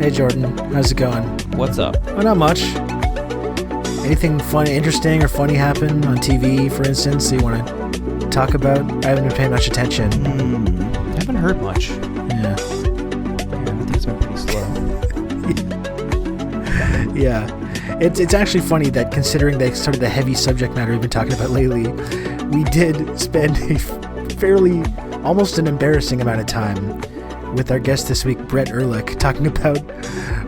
Hey Jordan, how's it going? What's up? Oh, not much. Anything funny, interesting, or funny happen on TV, for instance, that you want to talk about? I haven't been paying much attention. I haven't heard much. Yeah. I think it's been pretty slow. Yeah. It's actually funny that considering the sort of the heavy subject matter we've been talking about lately, we did spend a fairly, almost an embarrassing amount of time with our guest this week, Brett Erlich, talking about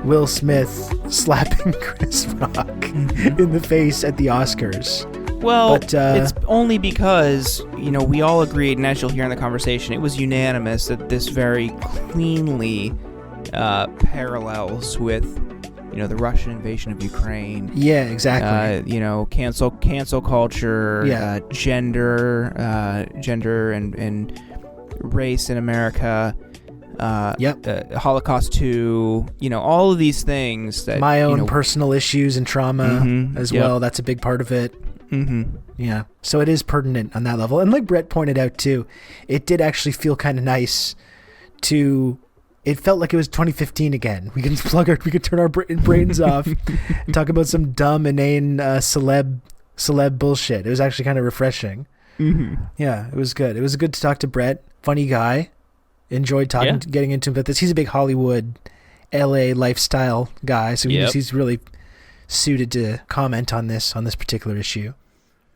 Will Smith slapping Chris Rock in the face at the Oscars. Well, but, it's only because, we all agreed, and as you'll hear in the conversation, it was unanimous that this very cleanly parallels with, the Russian invasion of Ukraine. Yeah, exactly. Cancel culture, yeah. Gender and race in America. Holocaust 2, all of these things that my own personal issues and trauma as well. That's a big part of it. Yeah, so it is pertinent on that level. And like Brett pointed out too, it did actually feel kind of nice to. It felt like it was 2015 again. We could turn our brains off and talk about some dumb, inane celeb bullshit. It was actually kind of refreshing. Yeah, it was good. It was good to talk to Brett. Funny guy. Enjoyed getting into him about this. He's a big Hollywood, LA lifestyle guy, so he's really suited to comment on this particular issue.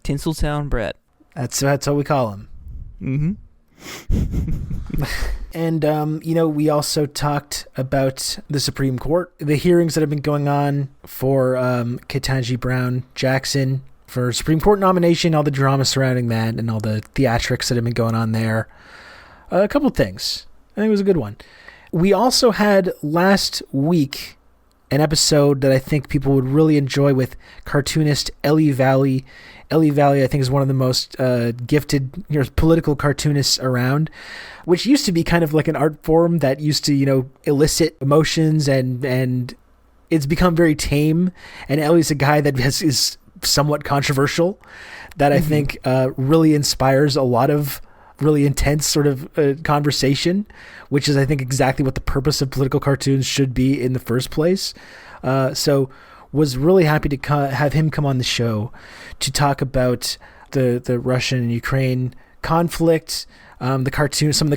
Tinseltown Brett. That's what we call him. And we also talked about the Supreme Court, the hearings that have been going on for Ketanji Brown Jackson for Supreme Court nomination, all the drama surrounding that, and all the theatrics that have been going on there. A couple of things. I think it was a good one. We also had last week an episode that I think people would really enjoy with cartoonist Ellie Valley. Ellie Valley, I think, is one of the most gifted political cartoonists around, which used to be kind of like an art form that used to, elicit emotions, and it's become very tame. And Ellie's a guy that is somewhat controversial, that I think really inspires a lot of really intense sort of conversation, which is, I think, exactly what the purpose of political cartoons should be in the first place. So was really happy to have him come on the show to talk about the Russian and Ukraine conflict, some of the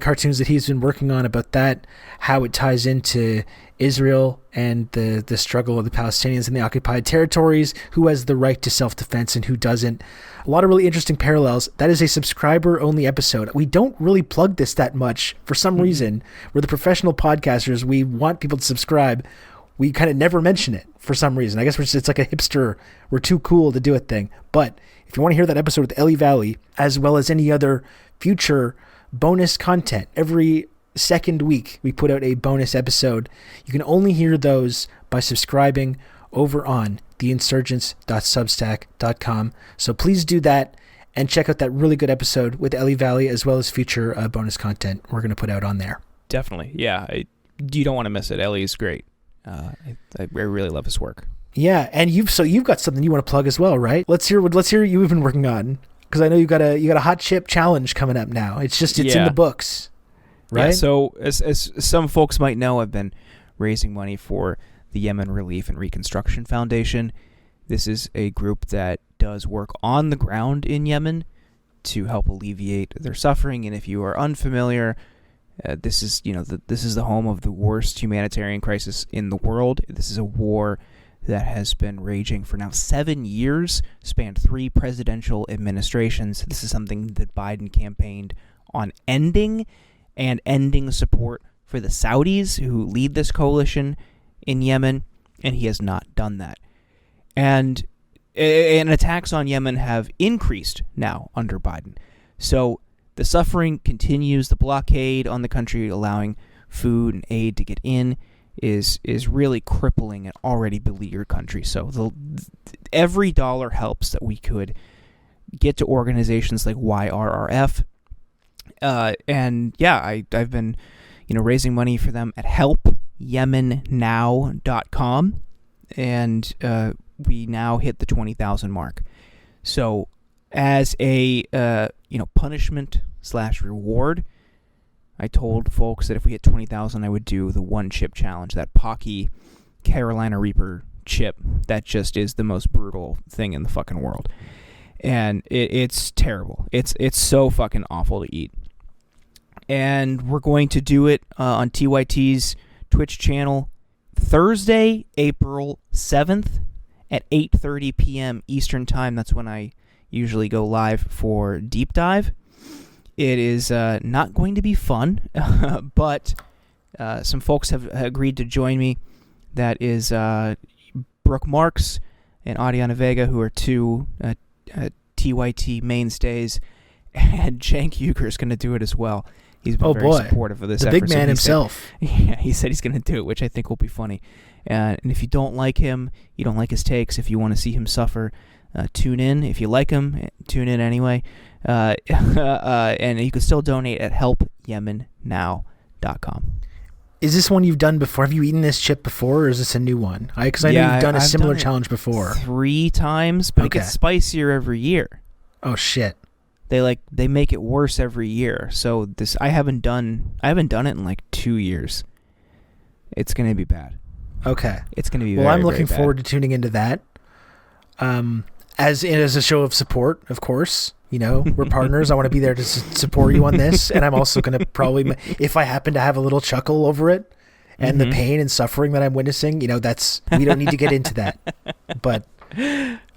cartoons that he's been working on about that, how it ties into Israel and the struggle of the Palestinians in the occupied territories, who has the right to self-defense and who doesn't. A lot of really interesting parallels. That is a subscriber-only episode. We don't really plug this that much for some reason. We're the professional podcasters. We want people to subscribe. We kind of never mention it for some reason. I guess it's like a hipster, we're too cool to do it thing. But if you want to hear that episode with Ellie Valley, as well as any other future bonus content, every second week we put out a bonus episode. You can only hear those by subscribing over on theinsurgents.substack.com. So please do that and check out that really good episode with Ellie Valley, as well as future bonus content we're going to put out on there. Definitely. Yeah. You don't want to miss it. Ellie is great. I really love his work. Yeah. And you've got something you want to plug as well, right? Let's hear what you've been working on. Because I know you got a hot chip challenge coming up now. It's in the books. Right. Yeah, so as some folks might know, I've been raising money for the Yemen Relief and Reconstruction Foundation. This is a group that does work on the ground in Yemen to help alleviate their suffering. And if you are unfamiliar, this is the home of the worst humanitarian crisis in the world. This is a war that has been raging for now 7 years, spanned 3 presidential administrations. This is something that Biden campaigned on ending, and ending support for the Saudis who lead this coalition in Yemen, and he has not done that. And attacks on Yemen have increased now under Biden. So the suffering continues. The blockade on the country, allowing food and aid to get in, is really crippling an already beleaguered country. So every dollar helps that we could get to organizations like YRRF. And yeah, I've been, raising money for them at helpyemennow.com, and we now hit the 20,000 mark. So as a punishment / reward, I told folks that if we hit 20,000, I would do the one chip challenge, that Pocky Carolina Reaper chip that just is the most brutal thing in the fucking world. And it's terrible. It's so fucking awful to eat. And we're going to do it on TYT's Twitch channel Thursday, April 7th at 8:30 p.m. Eastern Time. That's when I usually go live for Deep Dive. It is not going to be fun, but some folks have agreed to join me. That is Brooke Marks and Adiana Vega, who are two TYT mainstays, and Cenk Uygur is going to do it as well. He's been very supportive of this effort. The big man himself. He said he's going to do it, which I think will be funny. And if you don't like him, you don't like his takes, if you want to see him suffer, tune in. If you like him, tune in anyway. And you can still donate at helpyemennow.com. Is this one you've done before? Have you eaten this chip before, or is this a new one? Because I know you've done a similar challenge before. 3 times, but it gets spicier every year. Oh shit! They make it worse every year. So this I haven't done it in like 2 years. It's gonna be bad. Okay, it's gonna be. Well, very, I'm looking very forward to tuning into that. As a show of support, of course. You know, we're partners. I want to be there to support you on this. And I'm also going to probably, if I happen to have a little chuckle over it and the pain and suffering that I'm witnessing, we don't need to get into that. But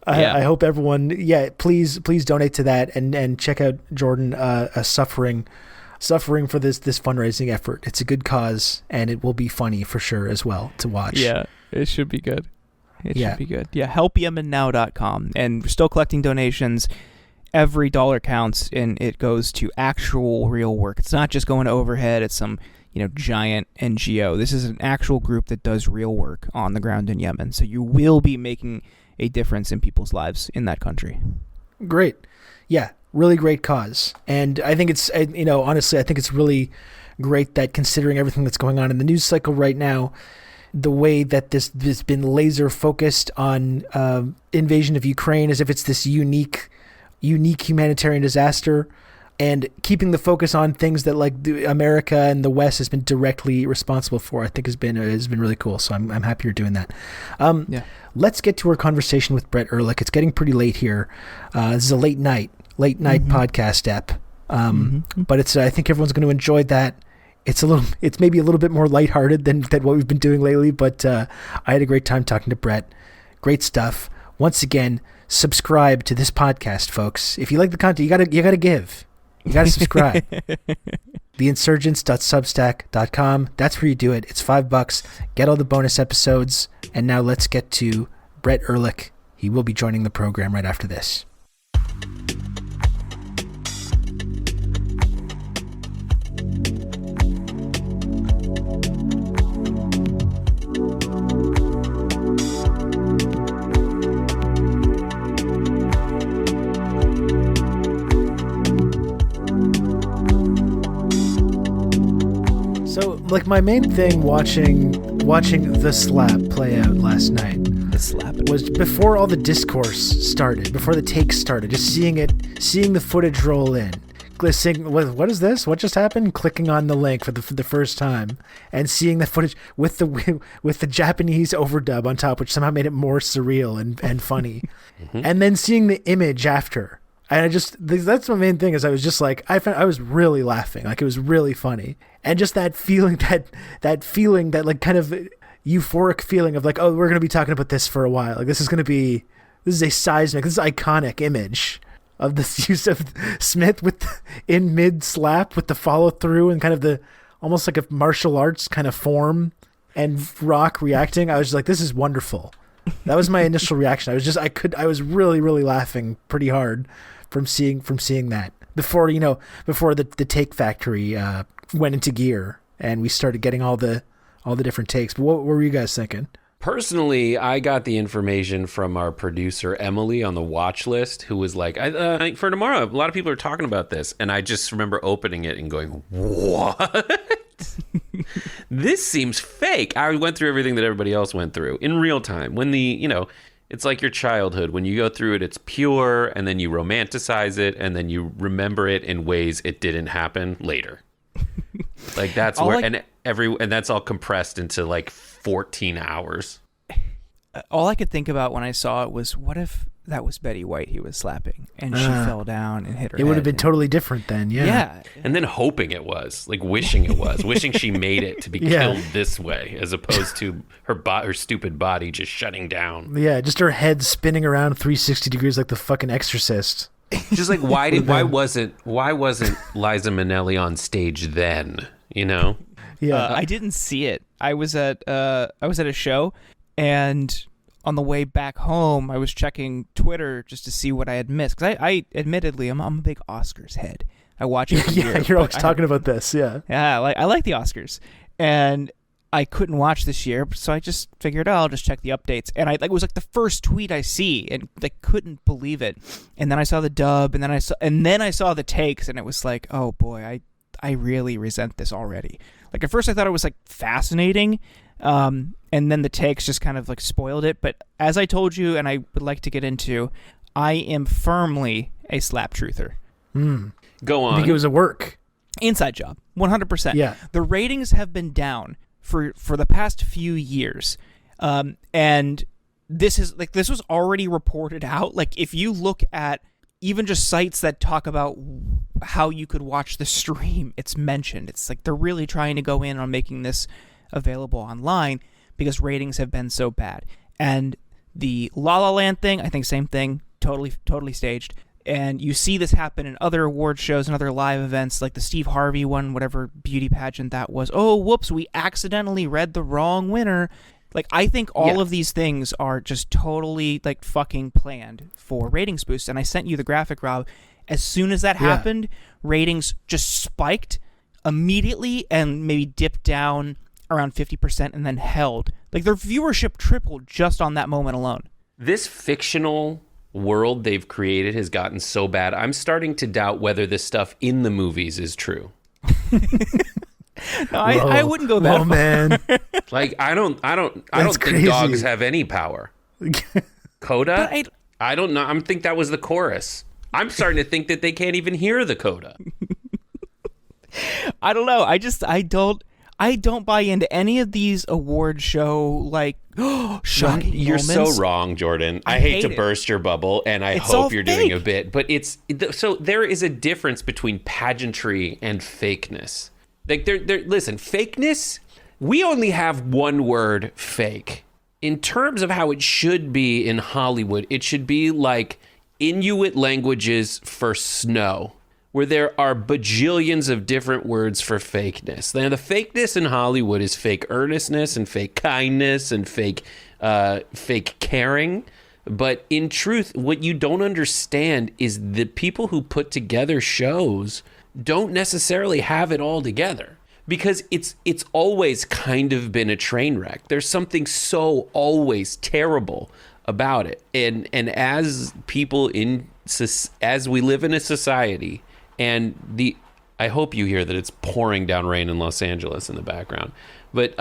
I hope everyone, please donate to that and check out Jordan suffering for this fundraising effort. It's a good cause, and it will be funny for sure as well to watch. Yeah, it should be good. It should be good. Yeah, helpyemennow.com. And we're still collecting donations. Every dollar counts, and it goes to actual real work. It's not just going to overhead at some, giant NGO. This is an actual group that does real work on the ground in Yemen. So you will be making a difference in people's lives in that country. Great. Yeah, really great cause. And I think it's, honestly, I think it's really great that considering everything that's going on in the news cycle right now, the way that this has been laser focused on invasion of Ukraine as if it's this unique humanitarian disaster, and keeping the focus on things that America and the West has been directly responsible for, I think has been really cool. So I'm happy you're doing that. Let's get to our conversation with Brett Erlich. It's getting pretty late here. This is a late night podcast ep. But it's I think everyone's going to enjoy that. It's maybe a little bit more lighthearted than what we've been doing lately, but I had a great time talking to Brett. Great stuff. Once again, subscribe to this podcast, folks. If you like the content, you gotta give. You gotta subscribe. Theinsurgents.substack.com. That's where you do it. It's $5. Get all the bonus episodes. And now let's get to Brett Erlich. He will be joining the program right after this. My main thing watching the slap play out last night was before all the discourse started, before the takes started, just seeing the footage roll in, seeing what is this? What just happened? Clicking on the link for the first time and seeing the footage with the Japanese overdub on top, which somehow made it more surreal and funny, and then seeing the image after. And that's my main thing is I was just I was really laughing. It was really funny. And just that feeling, that feeling, that kind of euphoric feeling of oh, we're going to be talking about this for a while. This is a seismic, this is iconic image of this use of Smith in mid slap with the follow through and kind of the, almost like a martial arts kind of form, and Rock reacting. I was just this is wonderful. That was my initial reaction. I was really, really laughing pretty hard from seeing that before the take factory went into gear and we started getting all the different takes. But what were you guys thinking? Personally, I got the information from our producer Emily on the watch list, who was like, for tomorrow, a lot of people are talking about this, and I just remember opening it and going, what? This seems fake. I went through everything that everybody else went through in real time. When it's like your childhood. When you go through it, it's pure, and then you romanticize it, and then you remember it in ways it didn't happen later. Like that's and that's all compressed into like 14 hours. All I could think about when I saw it was, what if that was Betty White he was slapping and she fell down and hit her head? It would have been totally different then, yeah. Yeah. And then hoping it was, like wishing it was, wishing she made it to be killed this way, as opposed to her stupid body just shutting down. Yeah, just her head spinning around 360 degrees like the fucking Exorcist. Just like why wasn't Liza Minnelli on stage then? You know? Yeah, I didn't see it. I was at a show, and on the way back home, I was checking Twitter just to see what I had missed. Because I admittedly, I'm a big Oscars head. I watch it. You're always talking about this. Yeah. Yeah, I like the Oscars, and I couldn't watch this year, so I just figured, I'll just check the updates. And it was like the first tweet I see, and I couldn't believe it. And then I saw the dub, and then I saw the takes, and it was like, oh boy, I really resent this already. Like at first I thought it was like fascinating, and then the takes just kind of like spoiled it. But as I told you, and I would like to get into, I am firmly a slap truther. Go on. I think it was a work. Inside job, 100%. Yeah. The ratings have been down for the past few years, and this was already reported out. Like if you look at even just sites that talk about how you could watch the stream, it's mentioned. It's like they're really trying to go in on making this available online because ratings have been so bad. And the La La Land thing, I think same thing, totally staged. And you see this happen in other award shows and other live events, like the Steve Harvey one, whatever beauty pageant that was. Oh, whoops, we accidentally read the wrong winner. Like, I think all of these things are just totally, like, fucking planned for ratings boosts. And I sent you the graphic, Rob. As soon as that happened, ratings just spiked immediately and maybe dipped down around 50% and then held. Like, their viewership tripled just on that moment alone. This fictional world they've created has gotten so bad, I'm starting to doubt whether the stuff in the movies is true. No, I wouldn't go that far. Man. Like I don't think crazy. dogs have any power. Coda? I don't know. I think that was the chorus. I'm starting to think that they can't even hear the coda. I don't know. I don't buy into any of these award show like shocking You're moments. so wrong, Jordan. I hate to burst your bubble, and I hope you're doing a bit, but so there is a difference between pageantry and fakeness. Like listen, fakeness, we only have one word, fake. In terms of how it should be in Hollywood, it should be like Inuit languages for snow, where there are bajillions of different words for fakeness. Now, the fakeness in Hollywood is fake earnestness and fake kindness and fake caring. But in truth, what you don't understand is the people who put together shows don't necessarily have it all together, because it's always kind of been a train wreck. There's something so always terrible about it. And as people as we live in a society, and I hope you hear that it's pouring down rain in Los Angeles in the background. But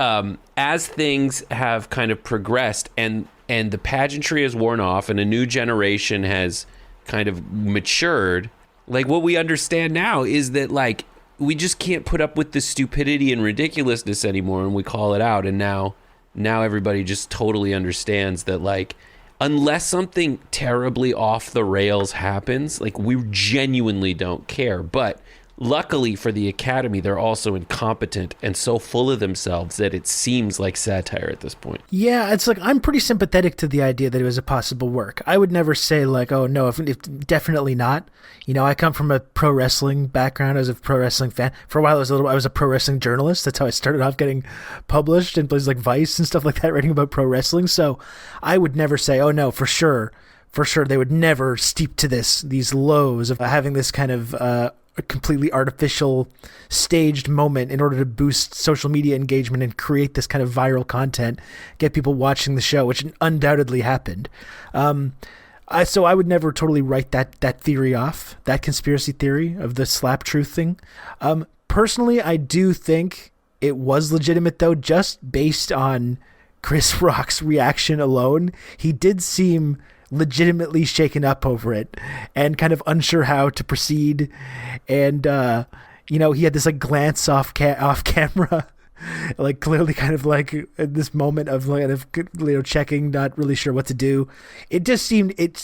as things have kind of progressed and the pageantry has worn off and a new generation has kind of matured, like what we understand now is that like we just can't put up with the stupidity and ridiculousness anymore, and we call it out. And now everybody just totally understands that, like, unless something terribly off the rails happens, like, we genuinely don't care. But luckily for the Academy, they're also incompetent and so full of themselves that it seems like satire at this point. Yeah, it's like I'm pretty sympathetic to the idea that it was a possible work. I would never say like, oh no, if definitely not. You know, I come from a pro wrestling background. I was a pro wrestling fan. For a while, I was a pro wrestling journalist. That's how I started off getting published in places like Vice and stuff like that, writing about pro wrestling. So I would never say, oh no, for sure, they would never steep to these lows of having this kind of a completely artificial staged moment in order to boost social media engagement and create this kind of viral content, get people watching the show, which undoubtedly happened. So I would never totally write that theory off, that conspiracy theory of the slap truth thing. Personally, I do think it was legitimate, though, just based on Chris Rock's reaction alone. He did seem legitimately shaken up over it and kind of unsure how to proceed. And he had this like glance off camera, like clearly kind of like this moment of checking, not really sure what to do. It just seemed it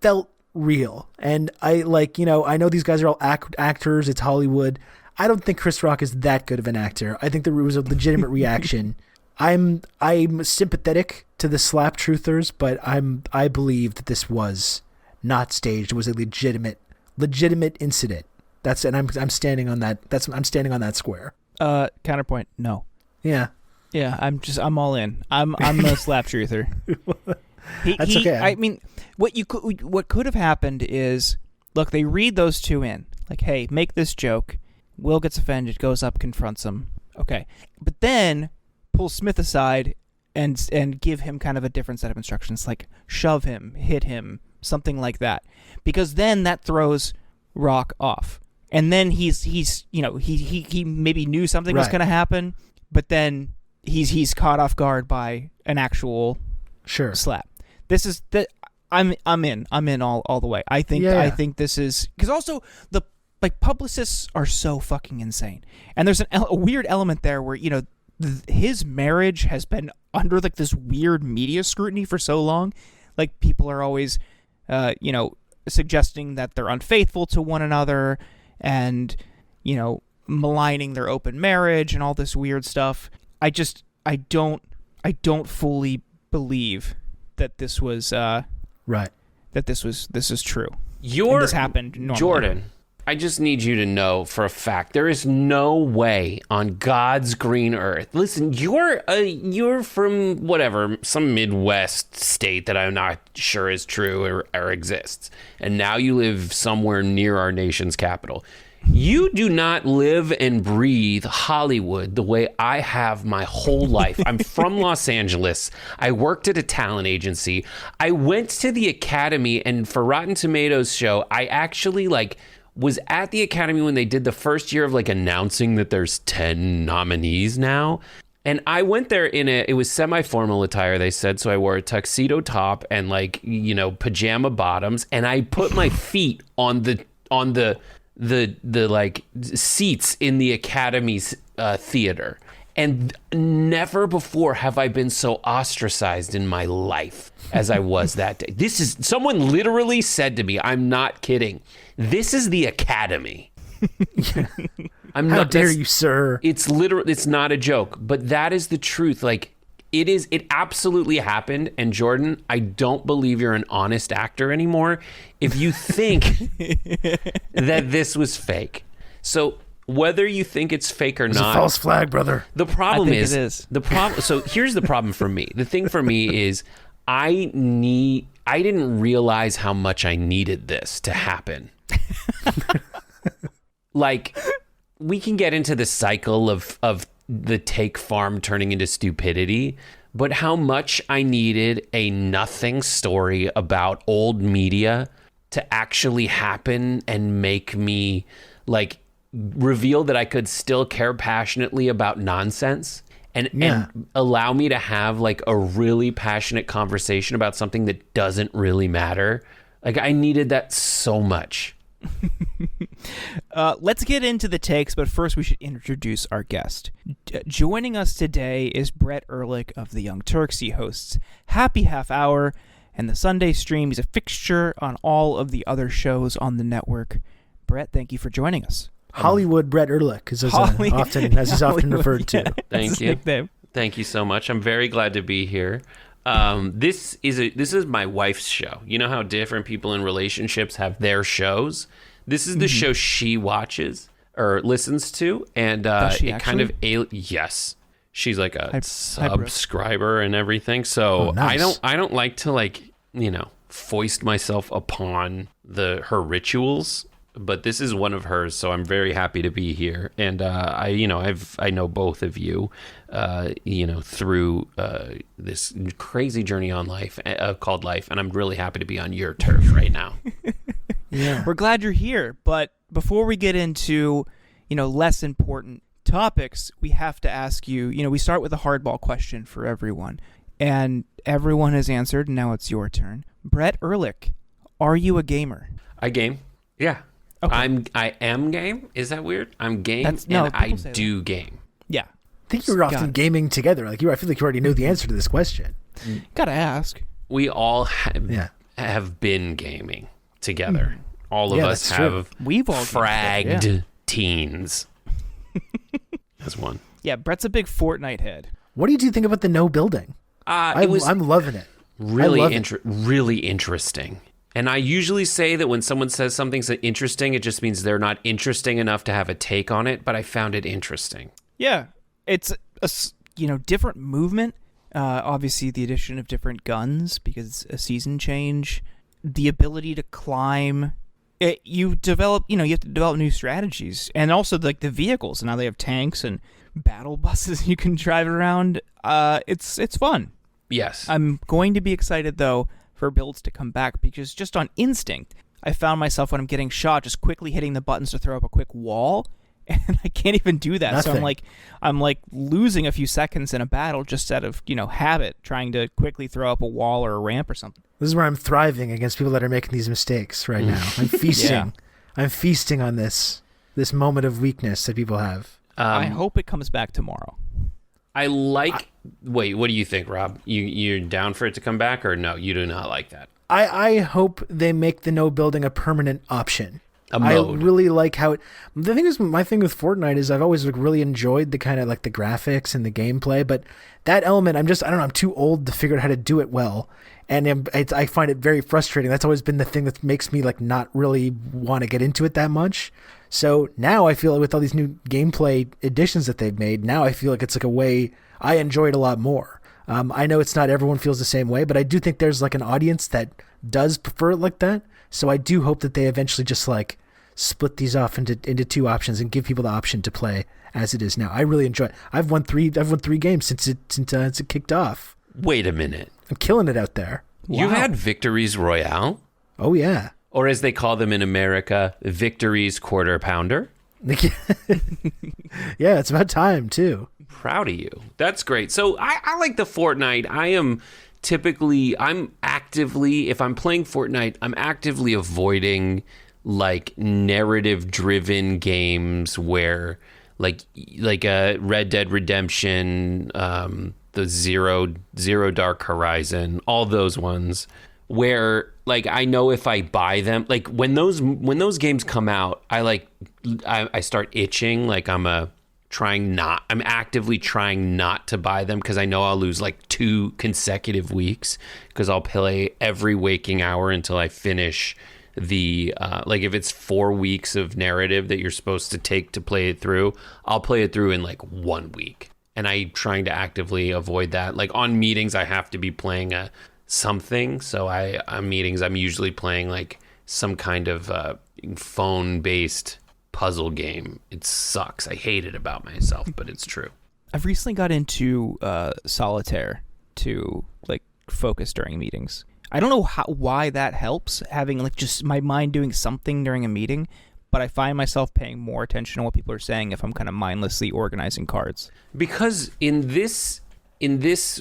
felt real, and I I know these guys are all actors. It's Hollywood. I don't think Chris Rock is that good of an actor. I think there was a legitimate reaction. I'm sympathetic to the slap truthers, but I believe that this was not staged. It was a legitimate incident. I'm standing on that. I'm standing on that square. Counterpoint, no. Yeah. Yeah, I'm all in. I'm a slap truther. That's okay. I mean, what could have happened is, look, they read those two in, like, hey, make this joke. Will gets offended, goes up, confronts him. Okay, but then pull Smith aside and give him kind of a different set of instructions, like shove him, hit him, something like that, because then that throws Rock off, and then he's he maybe knew something was going to happen, but then he's caught off guard by an actual slap. This is that I'm in all the way. I think this is because also the publicists are so fucking insane, and there's a weird element there where his marriage has been under like this weird media scrutiny for so long. Like people are always suggesting that they're unfaithful to one another, and maligning their open marriage and all this weird stuff. I don't fully believe that this was right. That this is true. This happened normally. Jordan, I just need you to know for a fact there is no way on God's green earth. Listen, you're from whatever, some Midwest state that I'm not sure is true or exists, and now you live somewhere near our nation's capital. You do not live and breathe Hollywood the way I have my whole life. I'm from Los Angeles. I worked at a talent agency. I went to the Academy, and for Rotten Tomatoes show, I actually was at the Academy when they did the first year of announcing that there's 10 nominees now. And I went there it was semi-formal attire, they said. So I wore a tuxedo top and pajama bottoms. And I put my feet on the seats in the Academy's theater. And never before have I been so ostracized in my life as I was that day. Someone literally said to me, I'm not kidding, this is the Academy. How dare you, sir? It's not a joke, but that is the truth. It absolutely happened. And Jordan, I don't believe you're an honest actor anymore if you think that this was fake. So whether you think it's fake or not, it's a false flag, brother. The problem I think it is. The problem. So here's the problem for me. The thing for me is I didn't realize how much I needed this to happen. We can get into the cycle of the take farm turning into stupidity, but how much I needed a nothing story about old media to actually happen and make me reveal that I could still care passionately about nonsense and allow me to have a really passionate conversation about something that doesn't really matter. I needed that so much. Let's get into the takes, but first we should introduce our guest. Joining us today is Brett Erlich of the Young Turks. He hosts Happy Half Hour and the Sunday Stream. He's a fixture on all of the other shows on the network. Brett, thank you for joining us. Hollywood Brett Erlich, as he's often referred to. Thank you. Thank you so much. I'm very glad to be here. This is my wife's show. You know how different people in relationships have their shows? This is the show she watches or listens to, and yes, she's like a subscriber and everything. So nice. I don't like to foist myself upon her rituals, but this is one of hers. So I'm very happy to be here, and I know both of you, through this crazy journey on life called life, and I'm really happy to be on your turf right now. Yeah, we're glad you're here. But before we get into less important topics, we have to ask you. We start with a hardball question for everyone, and everyone has answered. And now it's your turn. Brett Erlich, are you a gamer? I game. Yeah. Okay. I am game. Is that weird? I'm game That's- and no, I people say do game. Yeah. I think you're often God. gaming together. Like I feel like you already know the answer to this question. Gotta ask. We all Yeah. have been gaming together. All of Yeah, us that's true. have We've all fragged yeah. teens. That's one. Yeah, Brett's a big Fortnite head. What do you think about the no building? It was I'm loving it. really I love it. really interesting. And I usually say that when someone says something's interesting, it just means they're not interesting enough to have a take on it. But I found it interesting. Yeah, it's a different movement. Obviously, the addition of different guns because it's a season change. The ability to climb. You have to develop new strategies, and also like the vehicles. Now they have tanks and battle buses you can drive around. It's fun. Yes. I'm going to be excited though for builds to come back because just on instinct, I found myself when I'm getting shot just quickly hitting the buttons to throw up a quick wall, and I can't even do that. Nothing. So I'm like losing a few seconds in a battle just out of habit, trying to quickly throw up a wall or a ramp or something. This is where I'm thriving against people that are making these mistakes right now. I'm feasting. Yeah. I'm feasting on this moment of weakness that people have. I hope it comes back tomorrow. I like. Wait, what do you think, Rob? You're down for it to come back, or no? You do not like that. I hope they make the no building a permanent option. A mode. I really like how it. The thing is, my thing with Fortnite is I've always really enjoyed the kind of like the graphics and the gameplay, but that element, I don't know, I'm too old to figure out how to do it well, and I find it very frustrating. That's always been the thing that makes me like not really want to get into it that much. So now I feel like with all these new gameplay additions that they've made, now I feel like it's like a way I enjoy it a lot more. I know it's not everyone feels the same way, but I do think there's like an audience that does prefer it like that. So I do hope that they eventually just like split these off into two options and give people the option to play as it is now. I really enjoy it. I've won three games since it kicked off. Wait a minute. I'm killing it out there. You've Wow. had victories royale, Oh yeah. or as they call them in America, victories quarter pounder. Yeah, it's about time too. Proud of you. That's great. So I like the Fortnite. I'm actively, if I'm playing Fortnite, I'm actively avoiding like narrative driven games where like a Red Dead Redemption, the Zero Dark Horizon, all those ones where like I know if I buy them, like when those games come out, I start itching, like I'm actively trying not to buy them because I know I'll lose like 2 consecutive weeks because I'll play every waking hour until I finish the like if it's 4 weeks of narrative that you're supposed to take to play it through, I'll play it through in like 1 week. And I'm trying to actively avoid that. Like on meetings, I have to be playing something. So on meetings, I'm usually playing like some kind of phone-based puzzle game. It sucks. I hate it about myself, but it's true. I've recently got into solitaire to like focus during meetings. I don't know why that helps, having like just my mind doing something during a meeting, but I find myself paying more attention to what people are saying if I'm kind of mindlessly organizing cards. Because in this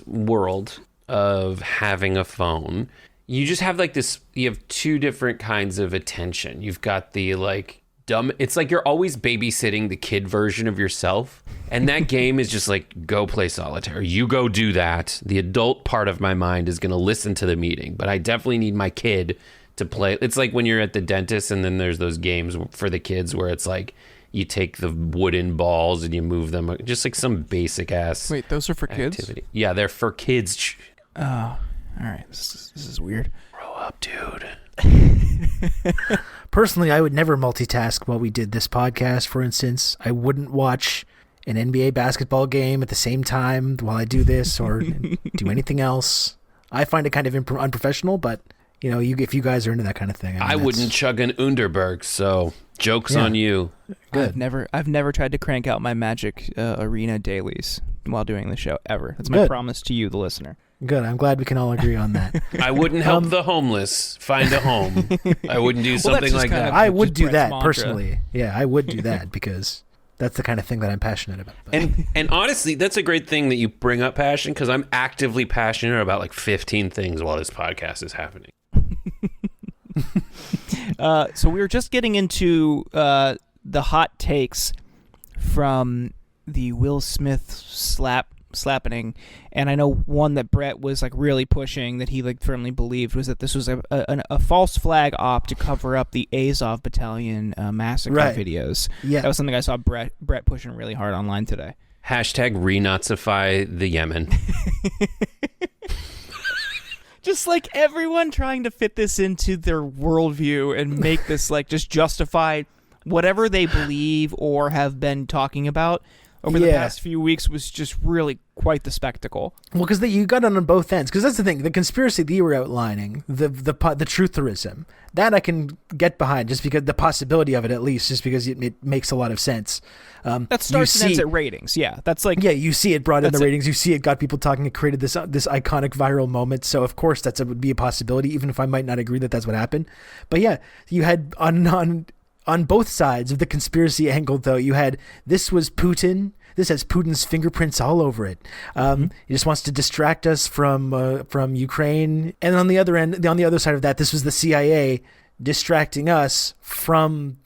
world of having a phone, you just have like this, you have 2 different kinds of attention. You've got the like dumb, it's like you're always babysitting the kid version of yourself. And that game is just like, go play solitaire. You go do that. The adult part of my mind is going to listen to the meeting, but I definitely need my kid to play. It's like when you're at the dentist and then there's those games for the kids where it's like you take the wooden balls and you move them, just like some basic ass Wait, those are for activity. Yeah, they're for kids. Oh, all right. This is weird. Grow up, dude. Personally, I would never multitask while we did this podcast, for instance. I wouldn't watch an NBA basketball game at the same time while I do this or do anything else. I find it kind of unprofessional, but you know, if you guys are into that kind of thing. I wouldn't chug an Underberg, so joke's on you. Good. I've never tried to crank out my Magic Arena dailies while doing the show ever. That's my promise to you, the listener. Good. I'm glad we can all agree on that. I wouldn't help the homeless find a home. I wouldn't do something like that. I would do Brett's that mantra. personally. Yeah, I would do that because that's the kind of thing that I'm passionate about. But. And honestly, that's a great thing that you bring up passion, because I'm actively passionate about like 15 things while this podcast is happening. So we were just getting into the hot takes from the Will Smith slapping, and I know one that Brett was like really pushing that he like firmly believed was that this was a false flag op to cover up the Azov Battalion massacre videos. Yeah, that was something I saw Brett pushing really hard online today. Hashtag renazify the Yemen. Just like everyone trying to fit this into their worldview and make this like just justify whatever they believe or have been talking about over the past few weeks was just really quite the spectacle. Well, because you got it on both ends. Because that's the thing, the conspiracy that you were outlining, the trutherism, that I can get behind, just because the possibility of it, at least, just because it makes a lot of sense. That starts and ends at ratings. Yeah, that's like you see it brought in the ratings. You see it got people talking. It created this iconic viral moment. So of course that would be a possibility, even if I might not agree that that's what happened. But yeah, you had on both sides of the conspiracy angle, though, you had this was Putin. This has Putin's fingerprints all over it. He just wants to distract us from Ukraine. And on the other side of that, this was the CIA distracting us from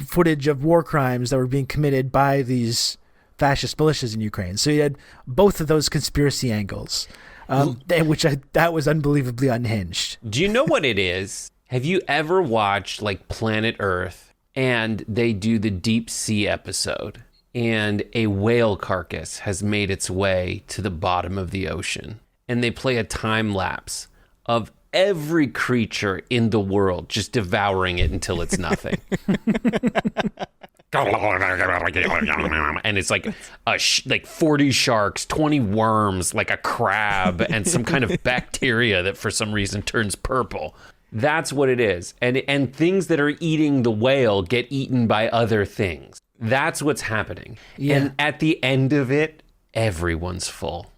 footage of war crimes that were being committed by these fascist militias in Ukraine. So you had both of those conspiracy angles, that was unbelievably unhinged. Do you know what it is? Have you ever watched like Planet Earth and they do the deep sea episode and a whale carcass has made its way to the bottom of the ocean and they play a time lapse of every creature in the world just devouring it until it's nothing? And it's like like 40 sharks, 20 worms, like a crab, and some kind of bacteria that for some reason turns purple. That's what it is. And things that are eating the whale get eaten by other things. That's what's happening. Yeah. And at the end of it, everyone's full.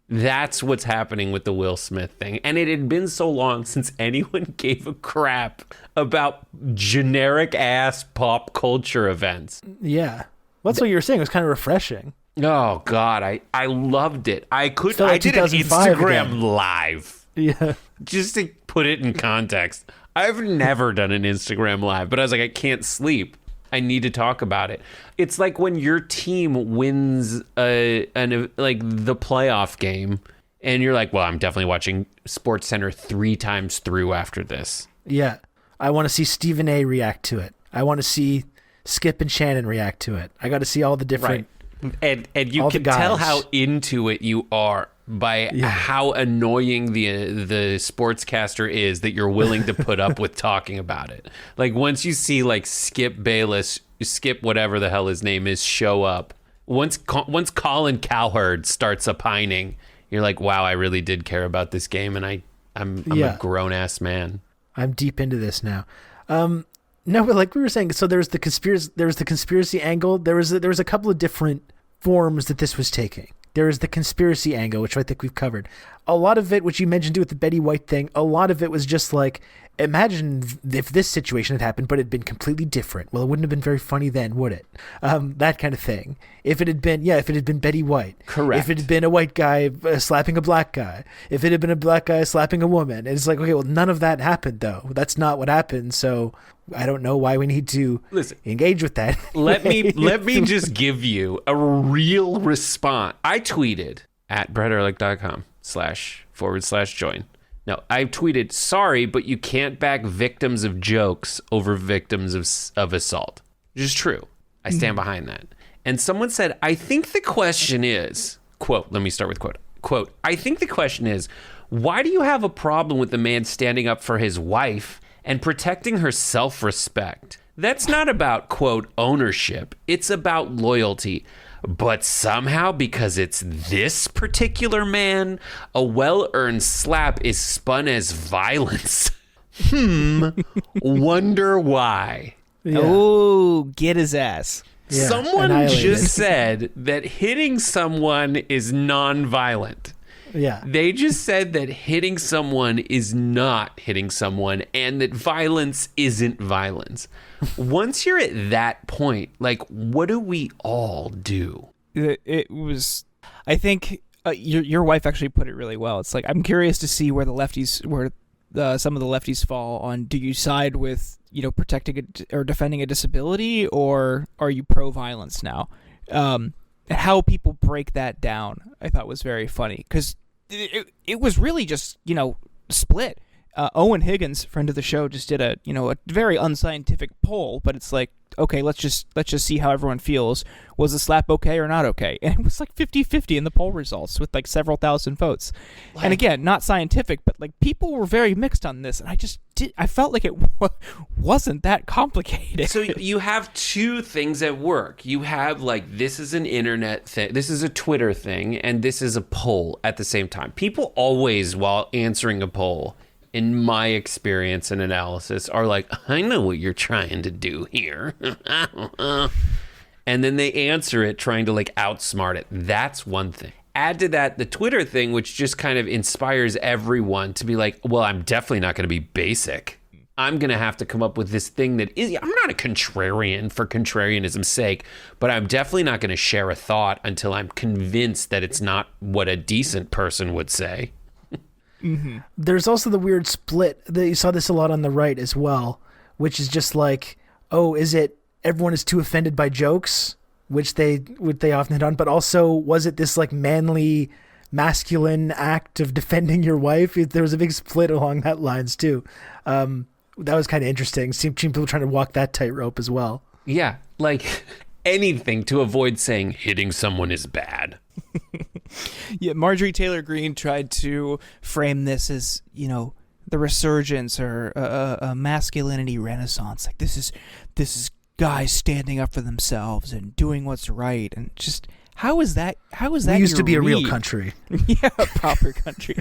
That's what's happening with the Will Smith thing. And it had been so long since anyone gave a crap about generic ass pop culture events. Yeah. That's what you were saying. It was kind of refreshing. Oh God, I loved it. I did an Instagram again. Live. Yeah. Just to put it in context. I've never done an Instagram Live, but I was like, I can't sleep. I need to talk about it. It's like when your team wins the playoff game, and you're like, well, I'm definitely watching SportsCenter 3 times through after this. Yeah. I want to see Stephen A. react to it. I want to see Skip and Shannon react to it. I got to see all the different... Right. And you can tell how into it you are by how annoying the sportscaster is that you're willing to put up with talking about it. Like once you see like Skip Bayless, Skip whatever the hell his name is, show up. Once Colin Cowherd starts opining, you're like, wow, I really did care about this game, and I'm a grown ass man. I'm deep into this now. No, but like we were saying, so there was the conspiracy angle. There was a couple of different forms that this was taking. There is the conspiracy angle, which I think we've covered. A lot of it, which you mentioned too with the Betty White thing, a lot of it was just like, imagine if this situation had happened, but it had been completely different. Well, it wouldn't have been very funny then, would it? That kind of thing. If it had been Betty White. Correct. If it had been a white guy slapping a black guy. If it had been a black guy slapping a woman. And it's like, okay, well, none of that happened, though. That's not what happened, so I don't know why we need to engage with that. Let me just give you a real response. I tweeted at brettehrlich.com//join. Now, I tweeted, sorry, but you can't back victims of jokes over victims of assault. Which is true. I stand behind that. And someone said, I think the question is, quote, let me start with quote, I think the question is, why do you have a problem with the man standing up for his wife and protecting her self-respect? That's not about, quote, ownership. It's about loyalty. But somehow, because it's this particular man, a well-earned slap is spun as violence. Wonder why. Yeah. Oh, get his ass. Yeah, someone just said that hitting someone is non-violent. Yeah. They just said that hitting someone is not hitting someone and that violence isn't violence. Once you're at that point, like, what do we all do? It was, I think your wife actually put it really well. It's like, I'm curious to see where the some of the lefties fall on, do you side with, protecting or defending a disability, or are you pro-violence now? How people break that down, I thought was very funny, because it was really just, split. Owen Higgins, friend of the show, just did a very unscientific poll, but it's like, okay, let's just see how everyone feels. Was the slap okay or not okay? And it was like 50-50 in the poll results with like several thousand votes. And again, not scientific, but like people were very mixed on this, and I felt like it wasn't that complicated. So you have two things at work. You have like, this is an internet thing, this is a Twitter thing, and this is a poll at the same time. People always, while answering a poll, in my experience and analysis, are like, I know what you're trying to do here. And then they answer it trying to like outsmart it. That's one thing. Add to that the Twitter thing, which just kind of inspires everyone to be like, well, I'm definitely not going to be basic. I'm going to have to come up with this thing that is, I'm not a contrarian for contrarianism's sake, but I'm definitely not going to share a thought until I'm convinced that it's not what a decent person would say. Mm-hmm. There's also the weird split. You saw this a lot on the right as well, which is just like, oh, is it everyone is too offended by jokes, which they often hit on, but also was it this like manly, masculine act of defending your wife? There was a big split along that lines too. That was kind of interesting. Seemed people trying to walk that tightrope as well. Yeah, like anything to avoid saying hitting someone is bad. Yeah, Marjorie Taylor Greene tried to frame this as, the resurgence or a masculinity renaissance. Like this is guys standing up for themselves and doing what's right, and just how is that? We used to be a real country. Yeah, a proper country.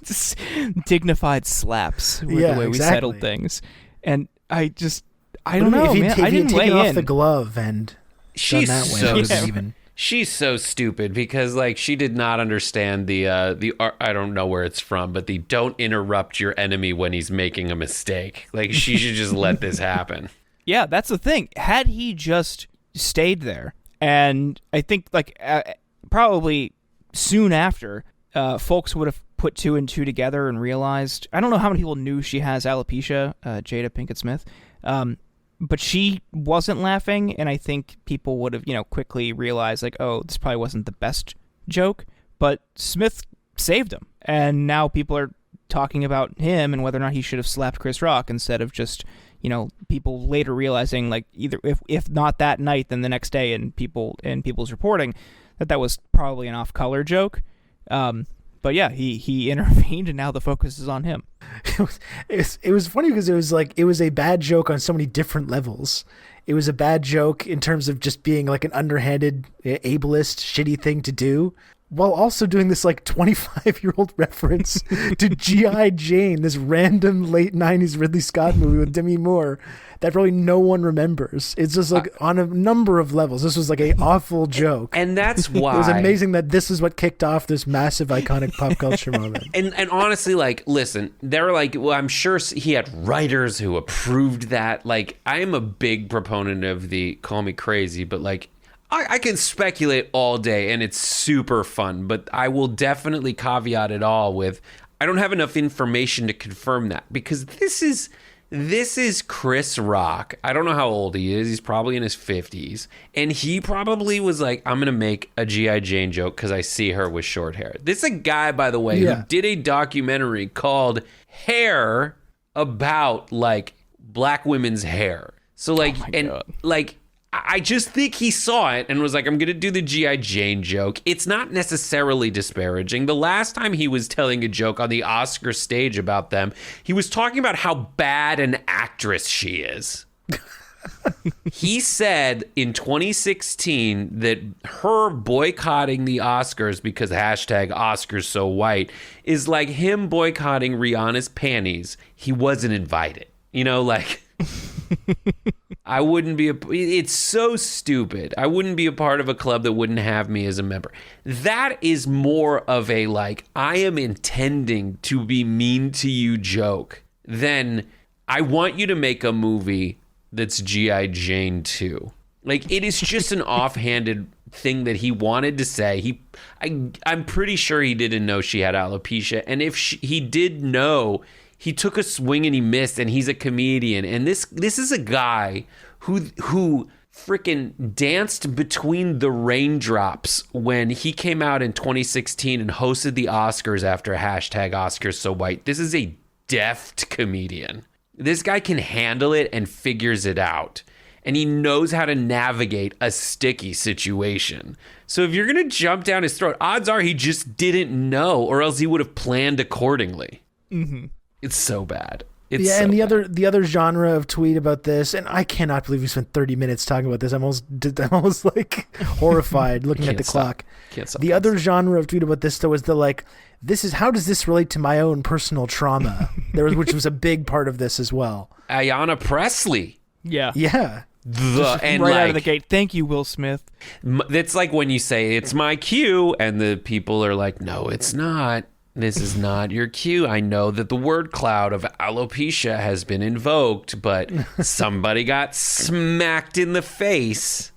Just dignified slaps with the way we settled things, and I don't know, man. I didn't weigh in. Off the glove and she's done that way. So even. She's so stupid because like she did not understand the I don't know where it's from, but the don't interrupt your enemy when he's making a mistake. Like she should just let this happen. Yeah, that's the thing. Had he just stayed there, and I think like probably soon after, folks would have put two and two together and realized. I don't know how many people knew she has alopecia, Jada Pinkett Smith. But she wasn't laughing, and I think people would have, quickly realized, like, oh, this probably wasn't the best joke. But Smith saved him, and now people are talking about him and whether or not he should have slapped Chris Rock instead of just, people later realizing, like, either if not that night, then the next day, and people's reporting that was probably an off-color joke. But yeah, he intervened, and now the focus is on him. It was funny because it was a bad joke on so many different levels. It was a bad joke in terms of just being like an underhanded, ableist, shitty thing to do, while also doing this like 25-year-old reference to G.I. Jane, this random late 90s Ridley Scott movie with Demi Moore that probably no one remembers. It's just like on a number of levels. This was like an awful joke. And that's why. It was amazing that this is what kicked off this massive iconic pop culture moment. And honestly, like, listen, they're like, well, I'm sure he had writers who approved that. Like, I am a big proponent of the call me crazy, but like, I can speculate all day and it's super fun, but I will definitely caveat it all with, I don't have enough information to confirm that, because this is Chris Rock. I don't know how old he is. He's probably in his 50s. And he probably was like, I'm going to make a G.I. Jane joke because I see her with short hair. This is a guy, by the way, who did a documentary called Hair about like black women's hair. So like, God. I just think he saw it and was like, I'm going to do the G.I. Jane joke. It's not necessarily disparaging. The last time he was telling a joke on the Oscar stage about them, he was talking about how bad an actress she is. He said in 2016 that her boycotting the Oscars because hashtag Oscars so white is like him boycotting Rihanna's panties. He wasn't invited. I wouldn't be it's so stupid. I wouldn't be a part of a club that wouldn't have me as a member. That is more of a like, I am intending to be mean to you joke than I want you to make a movie that's G.I. Jane 2. Like, it is just an offhanded thing that he wanted to say. I'm pretty sure he didn't know she had alopecia. And if he did know, he took a swing and he missed, and he's a comedian. And this is a guy who freaking danced between the raindrops when he came out in 2016 and hosted the Oscars after #OscarsSoWhite. This is a deft comedian. This guy can handle it and figures it out. And he knows how to navigate a sticky situation. So if you're going to jump down his throat, odds are he just didn't know, or else he would have planned accordingly. Mm-hmm. It's so bad. And the other genre of tweet about this, and I cannot believe we spent 30 minutes talking about this. I'm almost like horrified looking at the clock. Can't stop. The other genre of tweet about this though is how does this relate to my own personal trauma? Which was a big part of this as well. Ayanna Pressley. Yeah. Yeah. Out of the gate. Thank you, Will Smith. It's like when you say it's my cue, and the people are like, "No, it's not. This is not your cue. I know that the word cloud of alopecia has been invoked, but somebody got smacked in the face,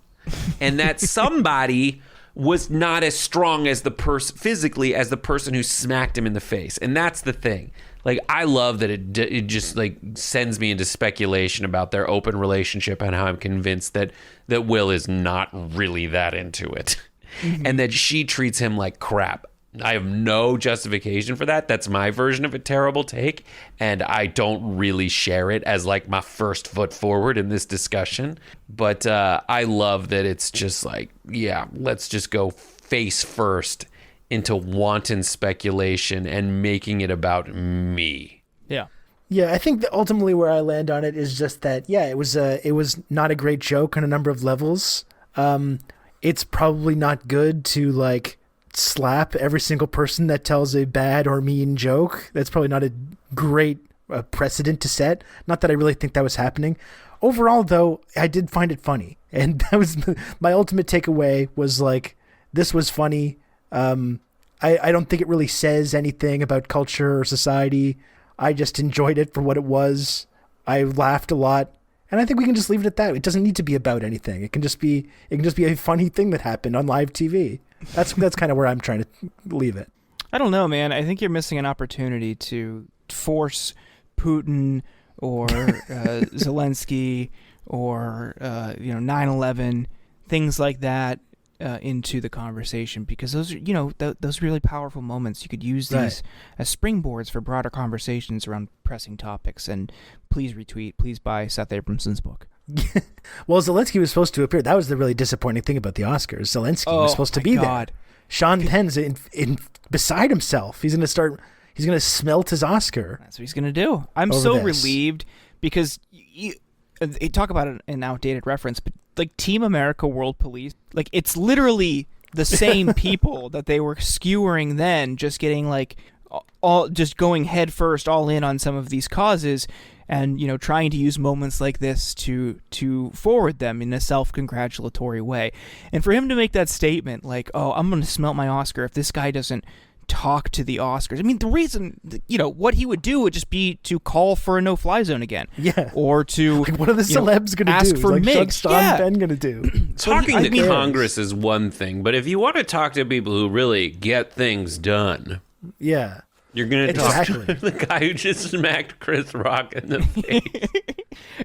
and that somebody was not as strong as the person physically as the person who smacked him in the face, and that's the thing." Like, I love that it just like sends me into speculation about their open relationship and how I'm convinced that Will is not really that into it, and that she treats him like crap. I have no justification for that. That's my version of a terrible take, and I don't really share it as like my first foot forward in this discussion. But I love that it's just like, yeah, let's just go face first into wanton speculation and making it about me. Yeah. Yeah, I think that ultimately where I land on it is just that, yeah, it was not a great joke on a number of levels. It's probably not good to like slap every single person that tells a bad or mean joke. That's probably not a great precedent to set. Not that I really think that was happening. Overall, though, I did find it funny. And that was my ultimate takeaway was like, this was funny. I don't think it really says anything about culture or society. I just enjoyed it for what it was. I laughed a lot, and I think we can just leave it at that. It doesn't need to be about anything. It can just be a funny thing that happened on live TV. That's kind of where I'm trying to leave it. I don't know, man. I think you're missing an opportunity to force Putin or Zelensky or 9/11, things like that, into the conversation, because those are those really powerful moments. You could use these as springboards for broader conversations around pressing topics. And please retweet, please buy Seth Abramson's book. Well, Zelensky was supposed to appear. That was the really disappointing thing about the Oscars. Zelensky was supposed to be there. Sean Penn's in beside himself. He's going to smelt his Oscar. That's what he's going to do. I'm so relieved, because you talk about an outdated reference, but like Team America World Police, like it's literally the same people that they were skewering then, just getting like just going head first all in on some of these causes, and trying to use moments like this to forward them in a self-congratulatory way. And for him to make that statement like, oh, I'm going to smelt my Oscar if this guy doesn't talk to the Oscars. I mean, the reason, what he would do would just be to call for a no-fly zone again. Yeah. Or to, like, what are the celebs going to do? Ask for MIGs. Sean Penn going to do? Talking to Congress is one thing, but if you want to talk to people who really get things done, yeah, you're going to talk to the guy who just smacked Chris Rock in the face.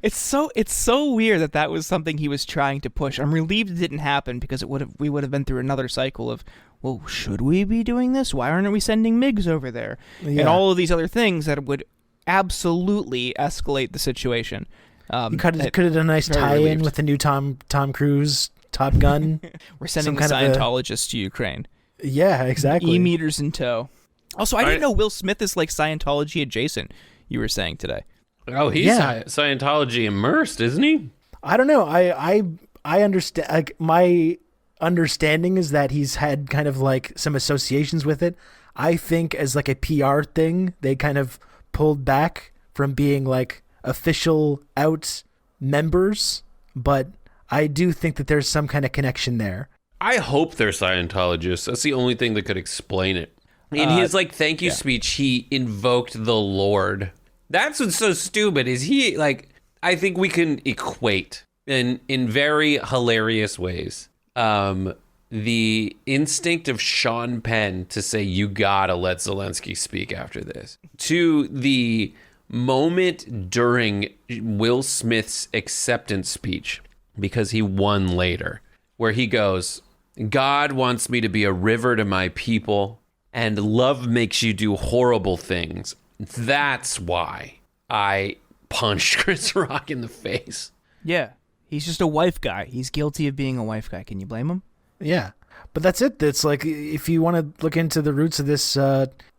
It's so weird that was something he was trying to push. I'm relieved it didn't happen, because we would have been through another cycle of, well, should we be doing this? Why aren't we sending MiGs over there? Yeah. And all of these other things that would absolutely escalate the situation. You could have done a nice tie-in with the new Tom Cruise Top Gun. We're sending the Scientologists to Ukraine. Yeah, exactly. E-meters in tow. Also, I didn't know Will Smith is like Scientology adjacent, you were saying today. Oh, he's Scientology immersed, isn't he? I don't know. I understand. Like, my understanding is that he's had kind of like some associations with it. I think as like a PR thing, they kind of pulled back from being like official out members, but I do think that there's some kind of connection there. I hope they're Scientologists. That's the only thing that could explain it. In his like thank you speech, he invoked the Lord. That's what's so stupid. Is he like? I think we can equate in very hilarious ways the instinct of Sean Penn to say you gotta let Zelensky speak after this, to the moment during Will Smith's acceptance speech, because he won later, where he goes, God wants me to be a river to my people, and love makes you do horrible things. That's why I punched Chris Rock in the face. Yeah. He's just a wife guy. He's guilty of being a wife guy. Can you blame him? Yeah. But that's it. It's like, if you want to look into the roots of this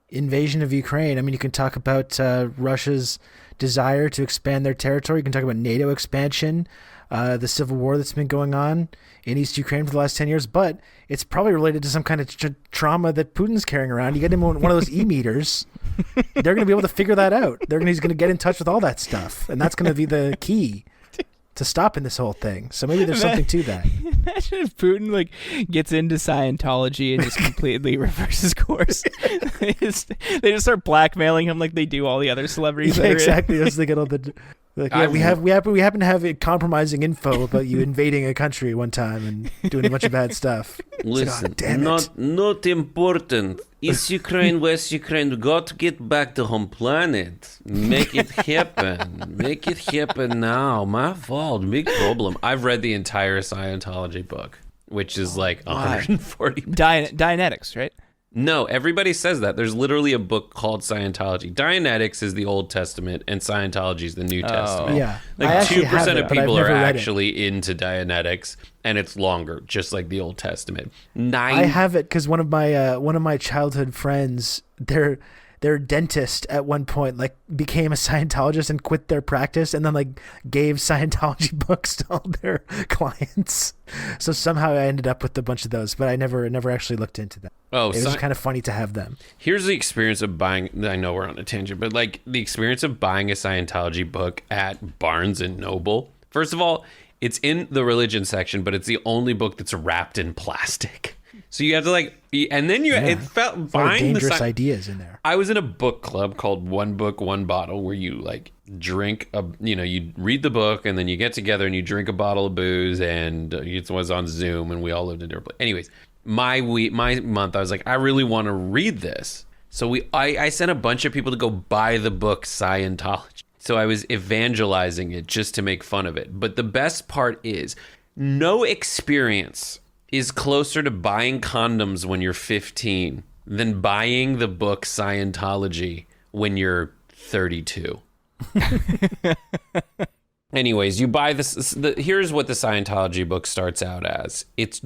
invasion of Ukraine, I mean, you can talk about Russia's desire to expand their territory. You can talk about NATO expansion, the civil war that's been going on in East Ukraine for the last 10 years. But it's probably related to some kind of trauma that Putin's carrying around. You get him one of those e-meters, they're going to be able to figure that out. He's going to get in touch with all that stuff. And that's going to be the key to stopping this whole thing. So maybe there's something to that. Imagine if Putin gets into Scientology and just completely reverses course. they just start blackmailing him like they do all the other celebrities. Yeah, exactly. That's they get all the. We happen to have compromising info about you invading a country one time and doing a bunch of bad stuff. Listen, like, not important. East Ukraine, West Ukraine, we got to get back to home planet. Make it happen. Make it happen now. My fault. Big problem. I've read the entire Scientology book, which is like 140 pages. Dianetics, right? No, everybody says that. There's literally a book called Scientology. Dianetics is the Old Testament, and Scientology is the New Testament. Yeah. Like 2% of people are actually into Dianetics, and it's longer, just like the Old Testament. I have it because one of my childhood friends, their dentist at one point became a Scientologist and quit their practice, and then gave Scientology books to all their clients. So somehow I ended up with a bunch of those, but I never actually looked into that. Oh, it was kind of funny to have them. Here's the experience of buying. I know we're on a tangent, but the experience of buying a Scientology book at Barnes and Noble. First of all, it's in the religion section, but it's the only book that's wrapped in plastic. So you have to and then it felt buying dangerous ideas in there. I was in a book club called One Book, One Bottle, where you drink you read the book and then you get together and you drink a bottle of booze, and it was on Zoom and we all lived in different places. Anyways, my month, I was like, I really want to read this. So I sent a bunch of people to go buy the book Scientology. So I was evangelizing it just to make fun of it. But the best part is no experience is closer to buying condoms when you're 15 than buying the book Scientology when you're 32. Anyways, you buy this. Here's what the Scientology book starts out as. It's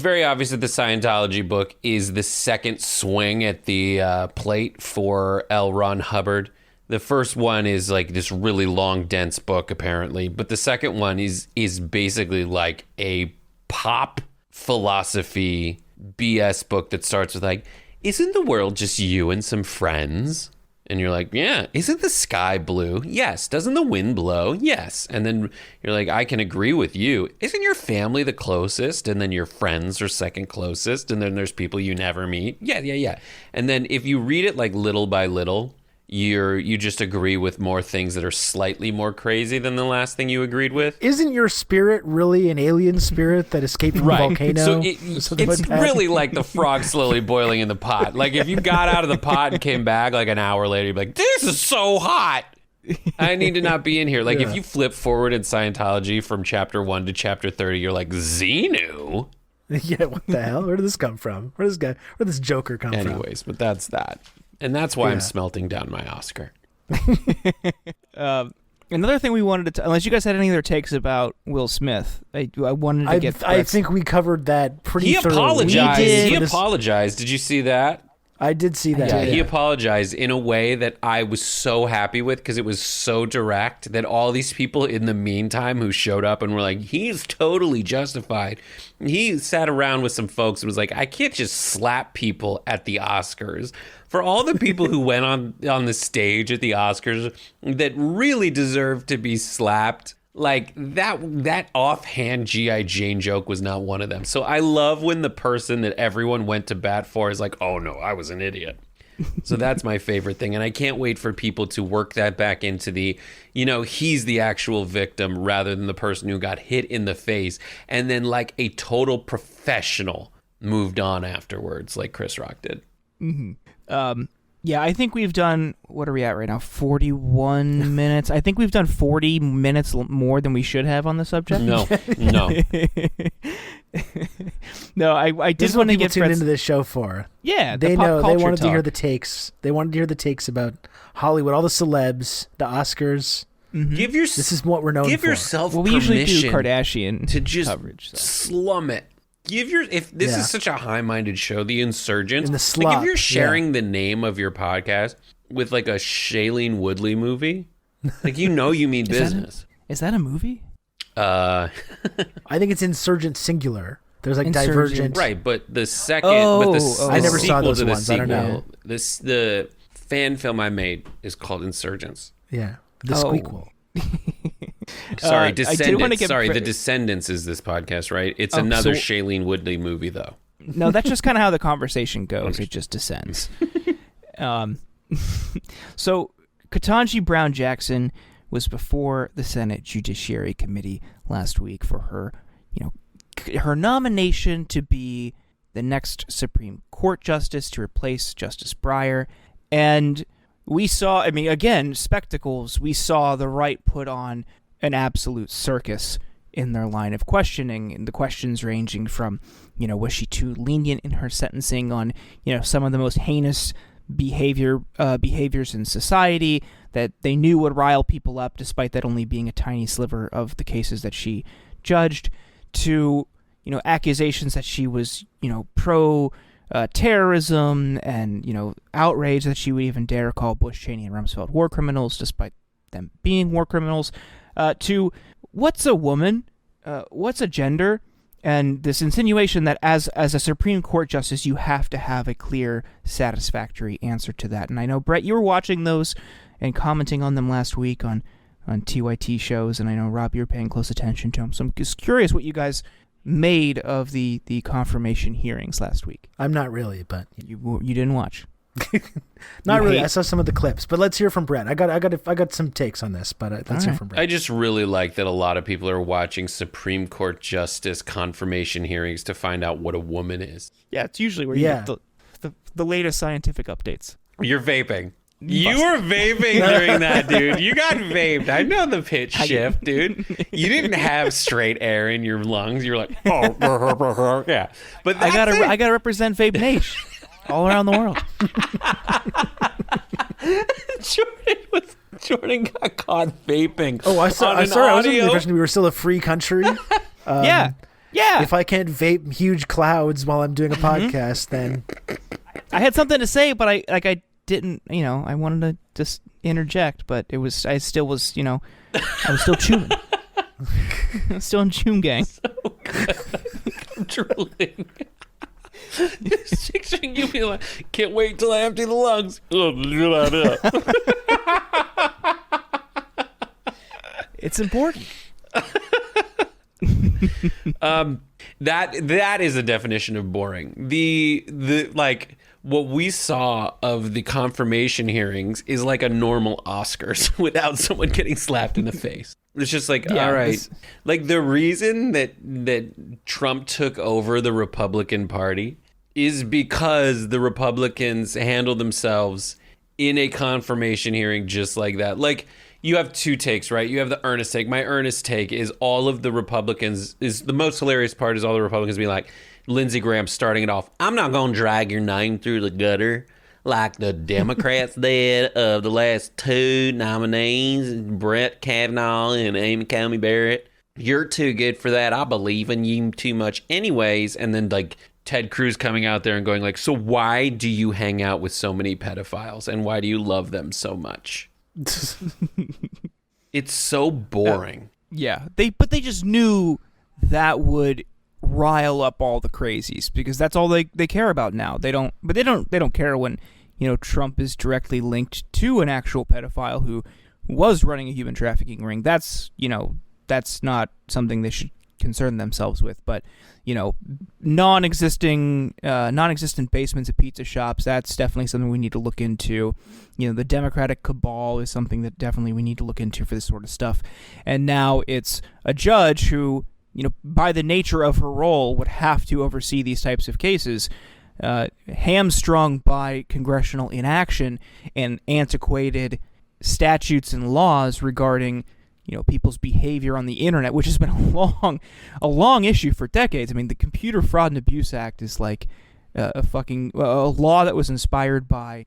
very obvious that the Scientology book is the second swing at the plate for L. Ron Hubbard. The first one is this really long, dense book, apparently. But the second one is basically like a pop philosophy BS book that starts with isn't the world just you and some friends? And you're like, yeah. Isn't the sky blue? Yes. Doesn't the wind blow? Yes. And then you're like, I can agree with you. Isn't your family the closest? And then your friends are second closest. And then there's people you never meet. Yeah. And then if you read it little by little, you just agree with more things that are slightly more crazy than the last thing you agreed with. Isn't your spirit really an alien spirit that escaped from a volcano? So it's really like the frog slowly boiling in the pot. If you got out of the pot and came back an hour later, you'd be like, this is so hot. I need to not be in here. If you flip forward in Scientology from chapter 1 to chapter 30, you're like, Xenu? Yeah, what the hell? Where did this come from? Where did this Joker come from? Anyways, but that's that. And that's why I'm smelting down my Oscar. Another thing we wanted to, unless you guys had any other takes about Will Smith, I wanted to get. I think we covered that pretty thoroughly. Apologized. He apologized. Did you see that? I did see that. Yeah, he apologized in a way that I was so happy with because it was so direct that all these people in the meantime who showed up and were like, he's totally justified. He sat around with some folks and was like, I can't just slap people at the Oscars. For all the people who went on the stage at the Oscars that really deserved to be slapped, that offhand G.I. Jane joke was not one of them. So I love when the person that everyone went to bat for is like, oh no, I was an idiot. So that's my favorite thing. And I can't wait for people to work that back into he's the actual victim rather than the person who got hit in the face. And then a total professional moved on afterwards like Chris Rock did. Mm-hmm. Yeah, I think we've done, what are we at right now, 41 minutes? I think we've done 40 minutes more than we should have on the subject. No. No, I This did is what want to people get tuned Brett's... into this show for. Yeah, They the pop know. They culture wanted to hear talk. the takes. They wanted to hear the takes about Hollywood, all the celebs, the Oscars. Give your This is what we're known give for. yourself Well, we usually do permission Kardashian to just coverage. So. slum it. If this Yeah. is such a high-minded show, The Insurgents. In the like slop, if you're sharing the name of your podcast with like a Shailene Woodley movie, like you mean business. Is that a movie? I think it's Insurgent singular. There's like Insurgent. Divergent. Right, but the second, I never saw sequel those to the ones. I don't know. sequel, the fan film I made is called Insurgents. Yeah. The Oh. squeakquel. Sorry, I did Descendants. wanna get Sorry, Bre- The Descendants is this podcast, right? It's Oh, another so- Shailene Woodley movie, though. No, that's just kind of how the conversation goes. It just descends. So, Ketanji Brown Jackson was before the Senate Judiciary Committee last week for her, her nomination to be the next Supreme Court justice to replace Justice Breyer. And we saw, again, spectacles. We saw the right put on an absolute circus in their line of questioning, and the questions ranging from, was she too lenient in her sentencing on, some of the most heinous behaviors in society that they knew would rile people up, despite that only being a tiny sliver of the cases that she judged, to, accusations that she was, pro terrorism and, outrage that she would even dare call Bush, Cheney, and Rumsfeld war criminals, despite them being war criminals, to what's a woman, what's a gender, and this insinuation that as a Supreme Court justice, you have to have a clear, satisfactory answer to that. And I know, Brett, you were watching those and commenting on them last week on TYT shows, and I know, Rob, you were paying close attention to them. So I'm just curious what you guys made of the confirmation hearings last week. I'm not really, but You didn't watch. not You really. hate- I saw some of the clips, but let's hear from Brett. I got some takes on this, but let's hear right. from Brett. I just really like that a lot of people are watching Supreme Court Justice confirmation hearings to find out what a woman is. Yeah, it's usually where you Yeah. get the latest scientific updates. You're vaping. You were vaping during that, dude. You got vaped. I know the pitch shift, dude. You didn't have straight air in your lungs. You were like, oh, yeah. But I gotta represent Vape Nation all around the world. Jordan got caught vaping. Oh, I'm sorry. I was under the impression we were still a free country. Yeah. If I can't vape huge clouds while I'm doing a podcast, then I had something to say, but I didn't, I wanted to just interject, but I still was, I was still chewing. I was still in Chewing Gang. I'm drooling. Just picturing you being like, can't wait till I empty the lungs. It's important. That is a definition of boring. The like what we saw of the confirmation hearings is like a normal Oscars without someone getting slapped in the face. It's just like, Yeah, all right. Like the reason that Trump took over the Republican Party is because the Republicans handled themselves in a confirmation hearing just like that. Like, you have two takes, right? You have the earnest take. My earnest take is all of the Republicans, is the most hilarious part is all the Republicans being like, Lindsey Graham starting it off, I'm not going to drag your name through the gutter like the Democrats did of the last two nominees, Brett Kavanaugh and Amy Coney Barrett. You're too good for that. I believe in you too much anyways. And then like Ted Cruz coming out there and going like, so why do you hang out with so many pedophiles and why do you love them so much? It's so boring. Yeah, they just knew that would rile up all the crazies because that's all they care about now. They don't care when, Trump is directly linked to an actual pedophile who was running a human trafficking ring. That's not something they should concern themselves with. But, non-existent basements at pizza shops, that's definitely something we need to look into. The Democratic cabal is something that definitely we need to look into for this sort of stuff. And now it's a judge who, by the nature of her role, would have to oversee these types of cases. hamstrung by congressional inaction and antiquated statutes and laws regarding, people's behavior on the internet, which has been a long issue for decades. I mean, the Computer Fraud and Abuse Act is like a law that was inspired by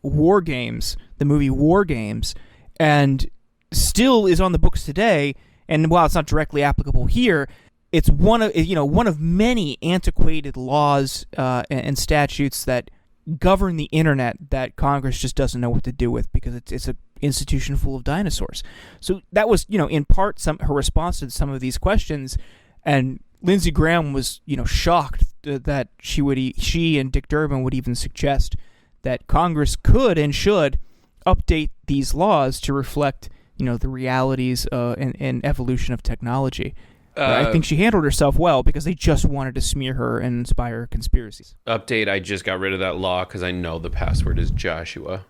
War Games, the movie War Games, and still is on the books today. And while it's not directly applicable here, it's one of many antiquated laws and statutes that govern the internet that Congress just doesn't know what to do with because it's an institution full of dinosaurs. So that was, in part her response to some of these questions, and Lindsey Graham was, shocked that she and Dick Durbin would even suggest that Congress could and should update these laws to reflect, the realities and evolution of technology. I think she handled herself well because they just wanted to smear her and inspire conspiracies. Update, I just got rid of that law because I know the password is Joshua.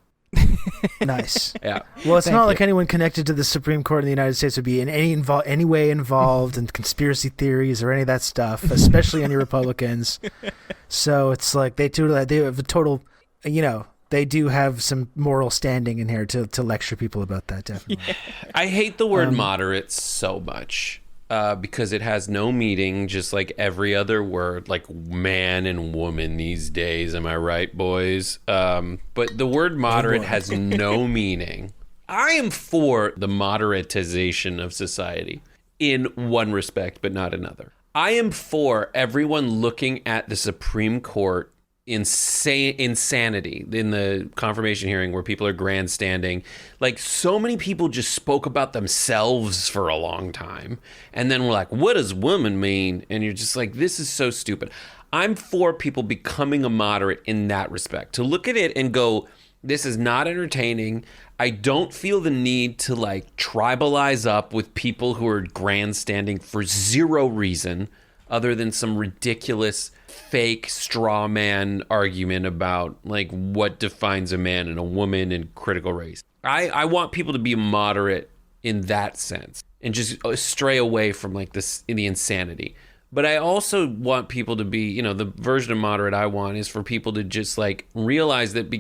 Nice. Yeah. Well, it's not like anyone connected to the Supreme Court in the United States would be in any way involved in conspiracy theories or any of that stuff, especially any Republicans. So it's like they have a total, they do have some moral standing in here to lecture people about that, definitely. Yeah. I hate the word moderate so much. Because it has no meaning, just like every other word, like man and woman these days. Am I right, boys? But the word moderate has no meaning. I am for the moderatization of society in one respect, but not another. I am for everyone looking at the Supreme Court insanity in the confirmation hearing where people are grandstanding. Like, so many people just spoke about themselves for a long time, and then we're like, what does woman mean? And you're just like, this is so stupid. I'm for people becoming a moderate in that respect, to look at it and go, this is not entertaining. I don't feel the need to like tribalize up with people who are grandstanding for zero reason other than some ridiculous fake straw man argument about like what defines a man and a woman and critical race. I want people to be moderate in that sense and just stray away from like this in the insanity. But I also want people to be, the version of moderate I want is for people to just like realize that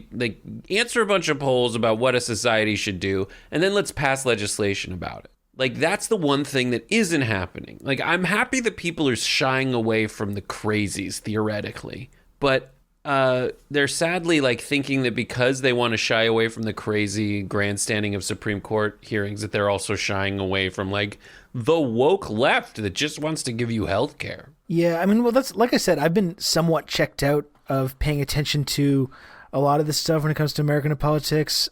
answer a bunch of polls about what a society should do, and then let's pass legislation about it. Like, that's the one thing that isn't happening. Like, I'm happy that people are shying away from the crazies, theoretically. But they're sadly, like, thinking that because they want to shy away from the crazy grandstanding of Supreme Court hearings, that they're also shying away from, like, the woke left that just wants to give you health care. Yeah, I mean, well, that's, like I said, I've been somewhat checked out of paying attention to a lot of this stuff when it comes to American politics.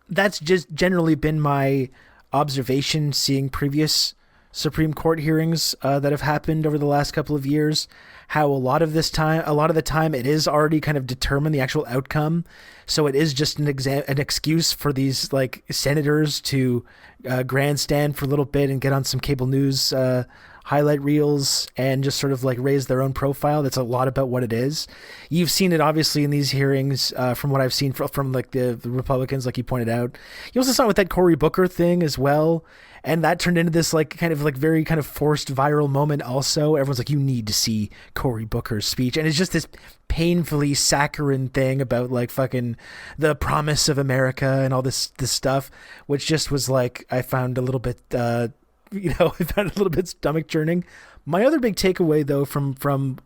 That's just generally been my observation seeing previous Supreme Court hearings that have happened over the last couple of years, how a lot of the time it is already kind of determined the actual outcome. So it is just an excuse for these like senators to grandstand for a little bit and get on some cable news highlight reels and just sort of like raise their own profile. That's a lot about what it is. You've seen it obviously in these hearings from what I've seen from like the Republicans, like you pointed out. You also saw it with that Cory Booker thing as well. And that turned into this like kind of like very kind of forced viral moment also. Everyone's like, you need to see Cory Booker's speech. And it's just this painfully saccharine thing about like fucking the promise of America and all this stuff, which just was like, I found a little bit, I found a little bit stomach churning. My other big takeaway though from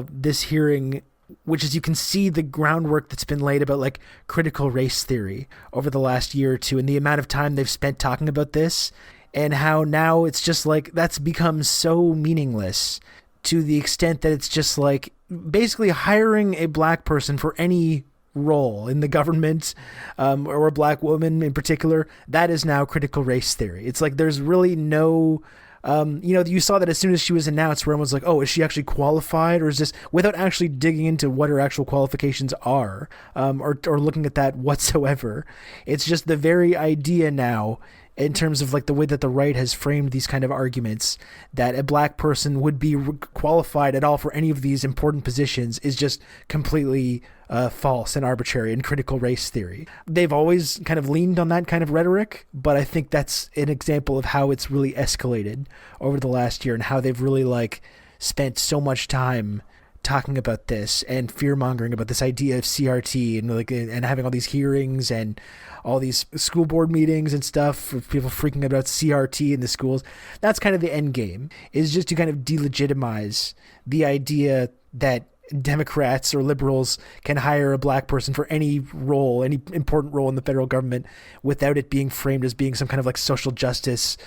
this hearing, which is you can see the groundwork that's been laid about like critical race theory over the last year or two and the amount of time they've spent talking about this and how now it's just like that's become so meaningless to the extent that it's just like basically hiring a black person for any role in the government or a black woman in particular, that is now critical race theory. It's like there's really no you saw that as soon as she was announced, where everyone's like, oh, is she actually qualified, or is this, without actually digging into what her actual qualifications are, or looking at that whatsoever. It's just the very idea now, in terms of like the way that the right has framed these kind of arguments, that a black person would be qualified at all for any of these important positions is just completely false and arbitrary and critical race theory. They've always kind of leaned on that kind of rhetoric, but I think that's an example of how it's really escalated over the last year and how they've really like spent so much time talking about this and fear mongering about this idea of CRT and having all these hearings and all these school board meetings and stuff of people freaking out about CRT in the schools. That's kind of the end game, is just to kind of delegitimize the idea that Democrats or liberals can hire a black person for any role, any important role in the federal government, without it being framed as being some kind of like social justice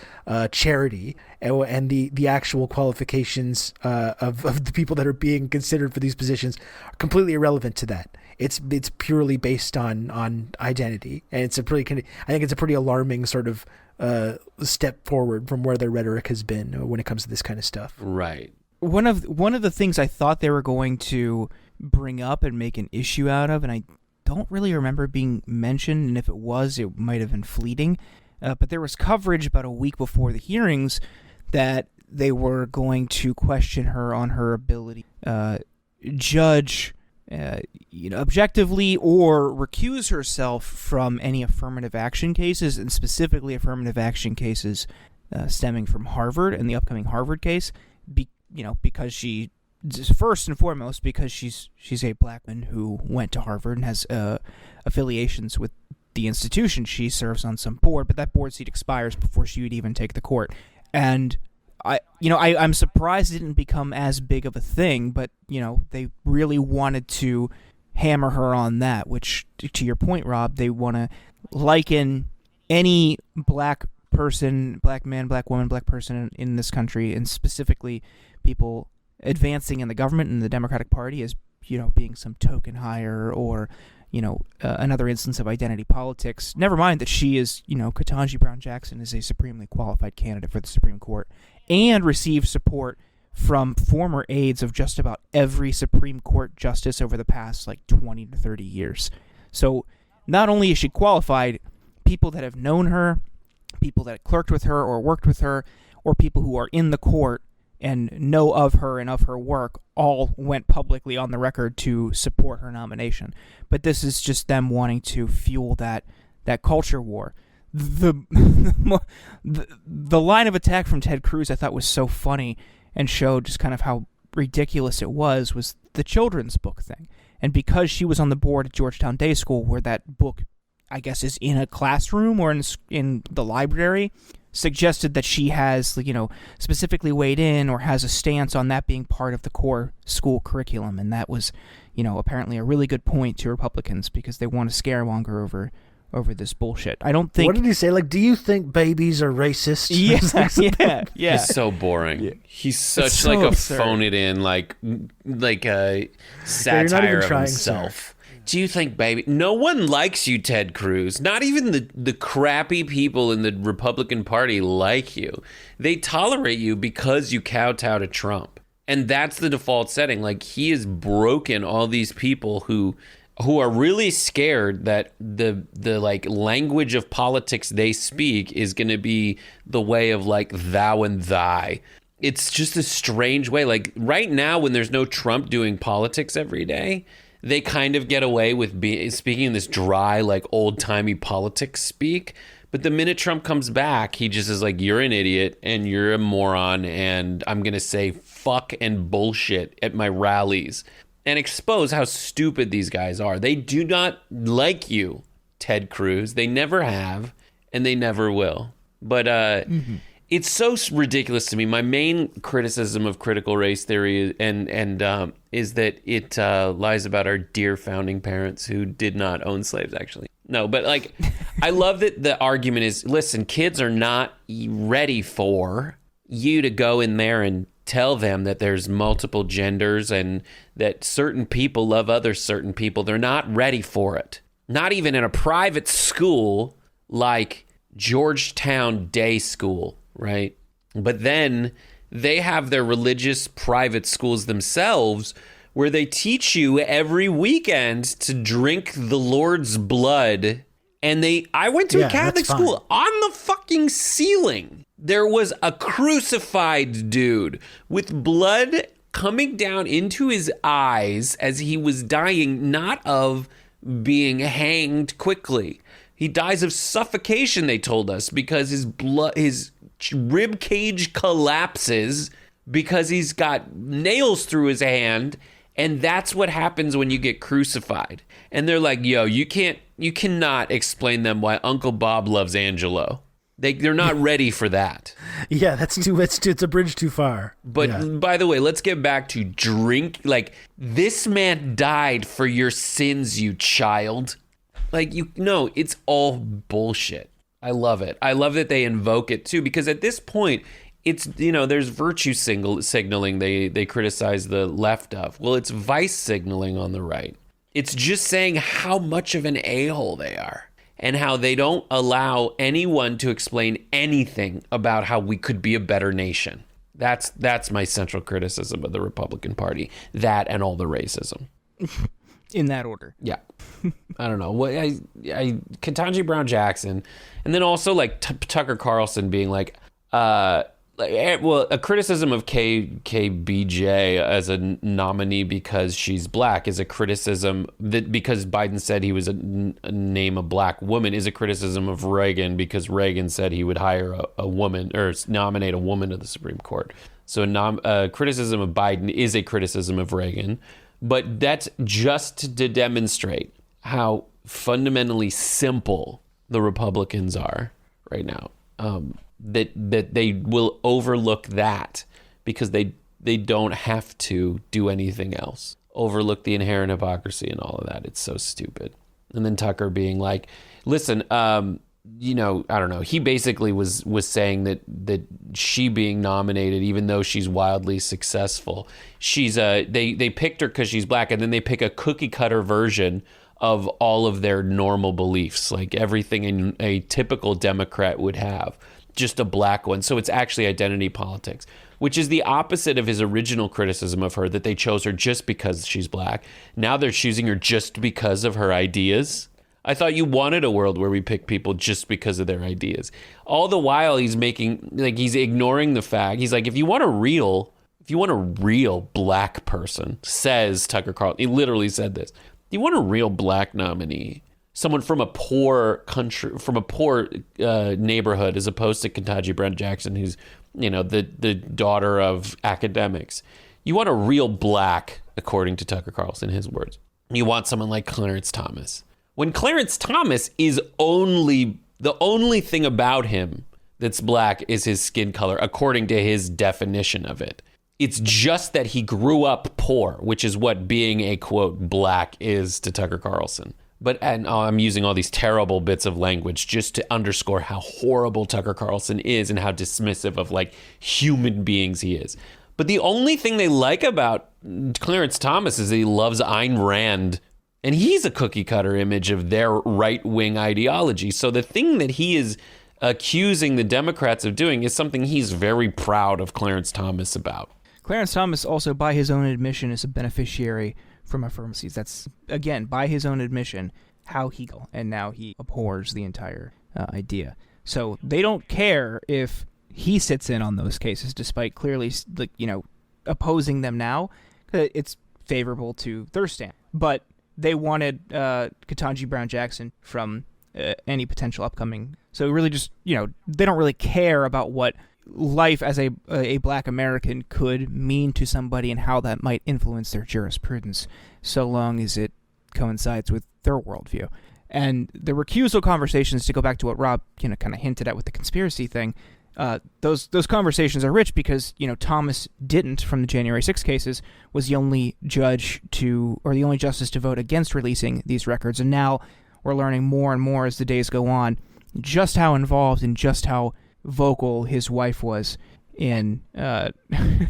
charity, and the actual qualifications of the people that are being considered for these positions are completely irrelevant to that. It's purely based on identity, and I think it's a pretty alarming sort of step forward from where their rhetoric has been when it comes to this kind of stuff. Right. One of the things I thought they were going to bring up and make an issue out of, and I don't really remember being mentioned, and if it was, it might have been fleeting, but there was coverage about a week before the hearings that they were going to question her on her ability judge objectively or recuse herself from any affirmative action cases, and specifically affirmative action cases stemming from Harvard and the upcoming Harvard case. Because she, first and foremost, because she's a black woman who went to Harvard and has affiliations with the institution. She serves on some board, but that board seat expires before she would even take the court. And I'm surprised it didn't become as big of a thing, but they really wanted to hammer her on that, which, to your point, Rob, they want to liken any black person, black man, black woman, black person in this country, and specifically people advancing in the government and the Democratic Party, as being some token hire or another instance of identity politics. Never mind that she is, Ketanji Brown Jackson is a supremely qualified candidate for the Supreme Court and received support from former aides of just about every Supreme Court justice over the past 20 to 30 years. So not only is she qualified, people that have known her, people that clerked with her or worked with her, or people who are in the court and know of her and of her work all went publicly on the record to support her nomination. But this is just them wanting to fuel that culture war. The line of attack from Ted Cruz I thought was so funny and showed just kind of how ridiculous it was the children's book thing. And because she was on the board at Georgetown Day School, where that book, I guess, is in a classroom or in the library, suggested that she has, specifically weighed in or has a stance on that being part of the core school curriculum. And that was, apparently a really good point to Republicans because they want to scaremonger over this bullshit. I don't think... What did he say? Do you think babies are racist? Yeah. He's so boring. Yeah. He's such a absurd. phone it in, a satire of himself. Sir. Do you think, baby? No one likes you, Ted Cruz. Not even the crappy people in the Republican Party like you. They tolerate you because you kowtow to Trump. And that's the default setting. He has broken all these people who are really scared that the language of politics they speak is going to be the way of thou and thy. It's just a strange way. Right now, when there's no Trump doing politics every day, they kind of get away with speaking in this dry, old-timey politics speak. But the minute Trump comes back, he just is you're an idiot and you're a moron and I'm going to say fuck and bullshit at my rallies and expose how stupid these guys are. They do not like you, Ted Cruz. They never have and they never will. But it's so ridiculous to me. My main criticism of critical race theory is that it lies about our dear founding parents who did not own slaves, actually. No, but I love that the argument is, listen, kids are not ready for you to go in there and tell them that there's multiple genders and that certain people love other certain people. They're not ready for it. Not even in a private school like Georgetown Day School. Right? But then they have their religious private schools themselves where they teach you every weekend to drink the Lord's blood. And I went to a Catholic school. On the fucking ceiling, there was a crucified dude with blood coming down into his eyes as he was dying, not of being hanged quickly. He dies of suffocation, they told us, because his rib cage collapses because he's got nails through his hand And that's what happens when you get crucified. And they're like, yo, you cannot explain them why Uncle Bob loves Angelo. They're not ready for that. Yeah, it's a bridge too far. But by the way, let's get back to drink. Like, this man died for your sins, you child. Like, it's all bullshit. I love it. I love that they invoke it too, because at this point, it's, there's virtue signaling they criticize the left of. Well, it's vice signaling on the right. It's just saying how much of an a-hole they are and how they don't allow anyone to explain anything about how we could be a better nation. That's my central criticism of the Republican Party. That and all the racism. In that order. Yeah. I don't know. Ketanji Brown Jackson, and then also like Tucker Carlson being like, a criticism of KBJ as a nominee because she's black is a criticism that because Biden said he was name a black woman is a criticism of Reagan because Reagan said he would hire a woman or nominate a woman to the Supreme Court. So criticism of Biden is a criticism of Reagan, but that's just to demonstrate how fundamentally simple the Republicans are right now. That they will overlook that because they don't have to do anything else. Overlook the inherent hypocrisy and all of that. It's so stupid. And then Tucker being like, listen, I don't know. He basically was saying that she being nominated, even though she's wildly successful, they picked her because she's black, and then they pick a cookie cutter version of all of their normal beliefs, like everything a typical Democrat would have. Just a black one. So it's actually identity politics, which is the opposite of his original criticism of her, that they chose her just because she's black. Now they're choosing her just because of her ideas. I thought you wanted a world where we pick people just because of their ideas. All the while he's ignoring the fact. He's like, if you want a real black person, says Tucker Carlson, he literally said this. If you want a real black nominee, someone from a poor country, from a poor neighborhood, as opposed to Ketanji Brown Jackson, who's, the daughter of academics. You want a real black, according to Tucker Carlson, his words. You want someone like Clarence Thomas. When Clarence Thomas is the only thing about him that's black is his skin color, according to his definition of it. It's just that he grew up poor, which is what being a, quote, black is to Tucker Carlson. I'm using all these terrible bits of language just to underscore how horrible Tucker Carlson is and how dismissive of like human beings he is. But the only thing they like about Clarence Thomas is that he loves Ayn Rand, and he's a cookie cutter image of their right-wing ideology. So the thing that he is accusing the Democrats of doing is something he's very proud of Clarence Thomas about. Clarence Thomas also, by his own admission, is a beneficiary from affirmacies. That's, again, by his own admission, and now he abhors the entire idea. So they don't care if he sits in on those cases, despite clearly, opposing them now. It's favorable to their stand. But they wanted Ketanji Brown Jackson from any potential upcoming. So really just, they don't really care about what life as a black American could mean to somebody and how that might influence their jurisprudence, so long as it coincides with their worldview. And the recusal conversations, to go back to what Rob kind of hinted at with the conspiracy thing, those conversations are rich because Thomas didn't, from the January 6 cases, was the only justice to vote against releasing these records, and now we're learning more and more as the days go on just how involved and just how vocal his wife was in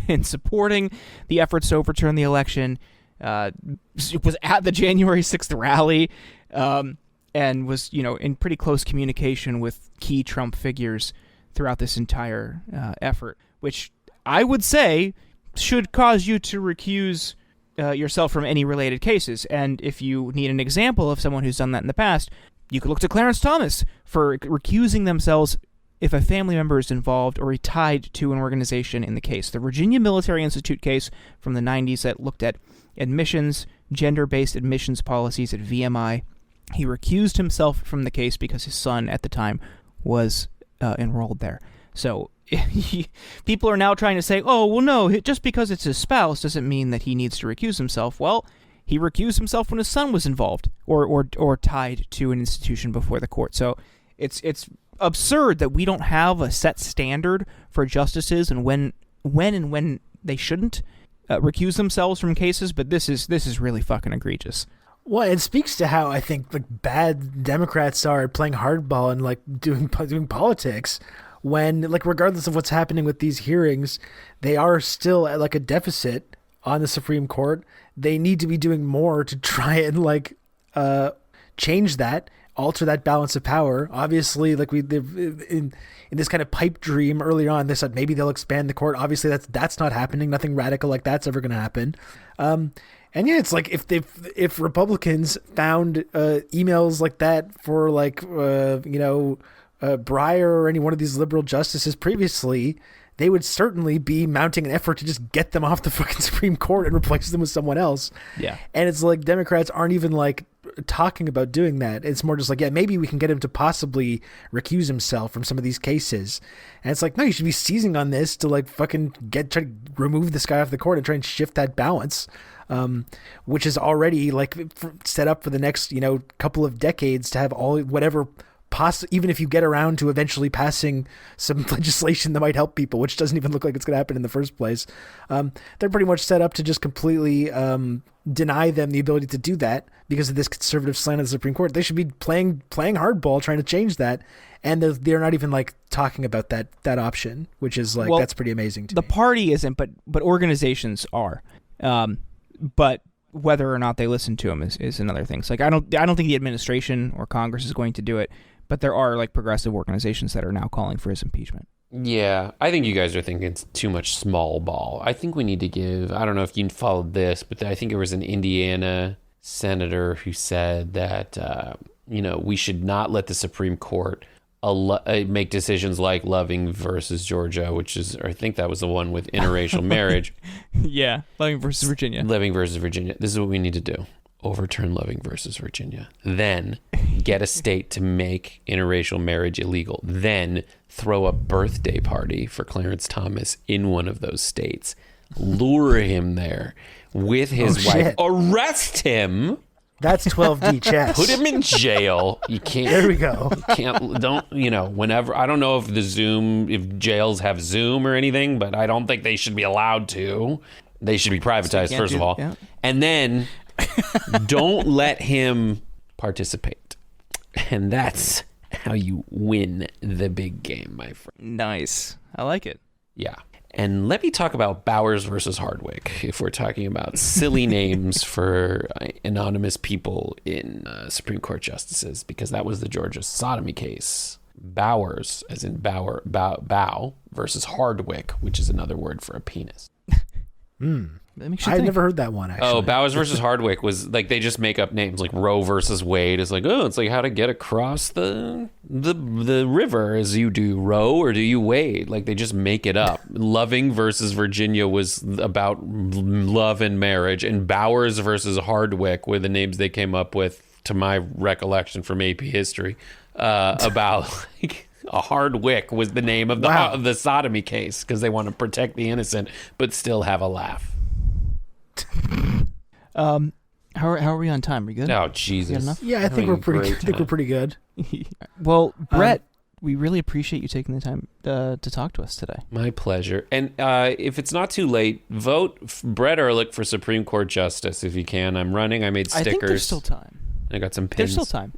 in supporting the efforts to overturn the election. Was at the January 6th rally, and was in pretty close communication with key Trump figures throughout this entire effort, which I would say should cause you to recuse yourself from any related cases. And if you need an example of someone who's done that in the past, you could look to Clarence Thomas for recusing themselves if a family member is involved or tied to an organization in the case. The Virginia Military Institute case from the 90s that looked at admissions, gender-based admissions policies at VMI. He recused himself from the case because his son at the time was enrolled there. So people are now trying to say, oh, well, no, just because it's his spouse doesn't mean that he needs to recuse himself. Well, he recused himself when his son was involved or tied to an institution before the court. So it's absurd that we don't have a set standard for justices and when they shouldn't recuse themselves from cases, but this is really fucking egregious. Well, it speaks to how I think like bad Democrats are at playing hardball and like doing politics when, like, regardless of what's happening with these hearings, they are still at like a deficit on the Supreme Court. They need to be doing more to try and like change that, alter that balance of power. Obviously, like in this kind of pipe dream earlier on, they said maybe they'll expand the court. Obviously, that's not happening. Nothing radical like that's ever going to happen. And yeah, it's like if Republicans found emails like that for like Breyer or any one of these liberal justices previously, they would certainly be mounting an effort to just get them off the fucking Supreme Court and replace them with someone else. Yeah. And it's like Democrats aren't even like talking about doing that. It's more just like, yeah, maybe we can get him to possibly recuse himself from some of these cases. And it's like, no, you should be seizing on this to like fucking try to remove this guy off the court and try and shift that balance. Which is already like set up for the next, couple of decades to have all whatever even if you get around to eventually passing some legislation that might help people, which doesn't even look like it's going to happen in the first place. They're pretty much set up to just completely deny them the ability to do that because of this conservative slant of the Supreme Court. They should be playing hardball, trying to change that. And they're not even like talking about that option, which is like, that's pretty amazing to me. The party isn't, but organizations are. But whether or not they listen to him is another thing. So like I don't think the administration or Congress is going to do it, but there are like progressive organizations that are now calling for his impeachment. Yeah, I think you guys are thinking it's too much small ball. I think we need to give, I don't know if you followed this, but I think it was an Indiana senator who said that, we should not let the Supreme Court make decisions like Loving versus Georgia, I think that was the one with interracial marriage. Yeah, Loving versus Virginia. Loving versus Virginia. This is what we need to do. Overturn Loving versus Virginia. Then get a state to make interracial marriage illegal. Then throw a birthday party for Clarence Thomas in one of those states. Lure him there with his wife. Shit. Arrest him. That's 12D chess. Put him in jail. You can't. There we go. Whenever. I don't know if jails have Zoom or anything, but I don't think they should be allowed to. They should be privatized, first of all. Yeah. And then don't let him participate. And that's how you win the big game, my friend. Nice. I like it. Yeah. And let me talk about Bowers versus Hardwick, if we're talking about silly names for anonymous people in Supreme Court justices, because that was the Georgia sodomy case. Bowers, as in bow versus Hardwick, which is another word for a penis. I've never heard that one, actually. Oh, Bowers versus Hardwick was like, they just make up names like Roe versus Wade. It's like, it's like how to get across the river as you do Roe or do you Wade? Like they just make it up. Loving versus Virginia was about love and marriage, and Bowers versus Hardwick were the names they came up with, to my recollection from AP history, about like a Hardwick was the name of the sodomy case because they want to protect the innocent but still have a laugh. How are we on time? Are we good? Oh, Jesus. Yeah, I think we're pretty good. Well, Brett, we really appreciate you taking the time to talk to us today. My pleasure. And if it's not too late, vote Brett Erlich for Supreme Court Justice if you can. I'm running. I made stickers. I think there's still time. I got some pins. There's still time.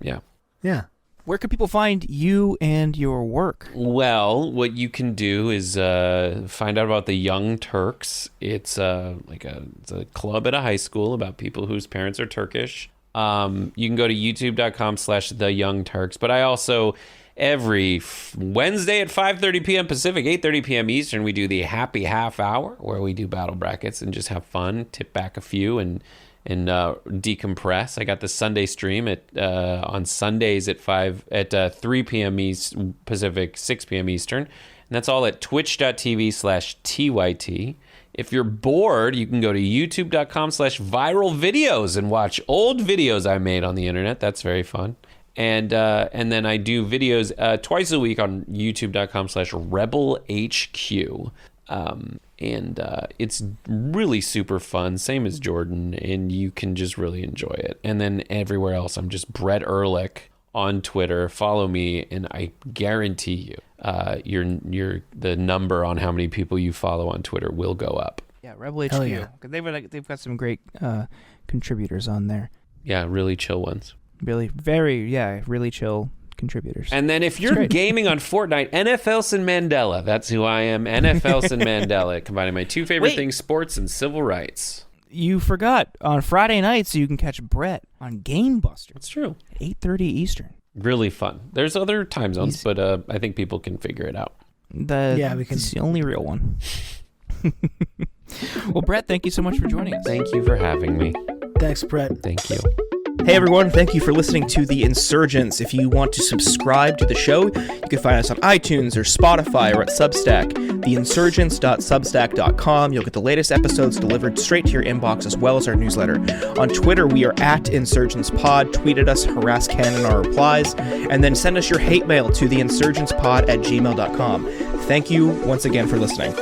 Yeah. Where can people find you and your work? Well, what you can do is find out about the Young Turks. It's it's a club at a high school about people whose parents are Turkish. You can go to youtube.com/The Young Turks. But I also, every Wednesday at 5:30 p.m. Pacific, 8:30 p.m. Eastern, we do the Happy Half Hour, where we do battle brackets and just have fun, tip back a few, and decompress. I got the Sunday stream on Sundays at 3 p.m. East Pacific, 6 p.m. Eastern, and that's all at twitch.tv/TYT. If you're bored, you can go to youtube.com/viral videos and watch old videos I made on the internet. That's very fun. And then I do videos twice a week on youtube.com/rebelhq. And it's really super fun, same as Jordan, and you can just really enjoy it. And then everywhere else, I'm just Brett Erlich on Twitter. Follow me, and I guarantee you, the number on how many people you follow on Twitter will go up. Yeah, Rebel HQ. Yeah. They've got some great contributors on there. Yeah, really chill ones. Really chill contributors. And then if you're gaming on Fortnite, NFLson Mandela. That's who I am. NFLson Mandela, combining my two favorite things, sports and civil rights. You forgot, on Friday nights you can catch Brett on Game Buster. That's true. At 8:30 Eastern. Really fun. There's other time zones, but I think people can figure it out. It's the only real one. Well, Brett, thank you so much for joining us. Thank you for having me. Thanks, Brett. Thank you. Hey everyone, thank you for listening to The Insurgents. If you want to subscribe to the show, you can find us on iTunes or Spotify or at Substack, theinsurgents.substack.com. You'll get the latest episodes delivered straight to your inbox as well as our newsletter. On Twitter, we are at InsurgentsPod. Tweet at us, harass Ken in our replies, and then send us your hate mail to theinsurgentspod@gmail.com. Thank you once again for listening.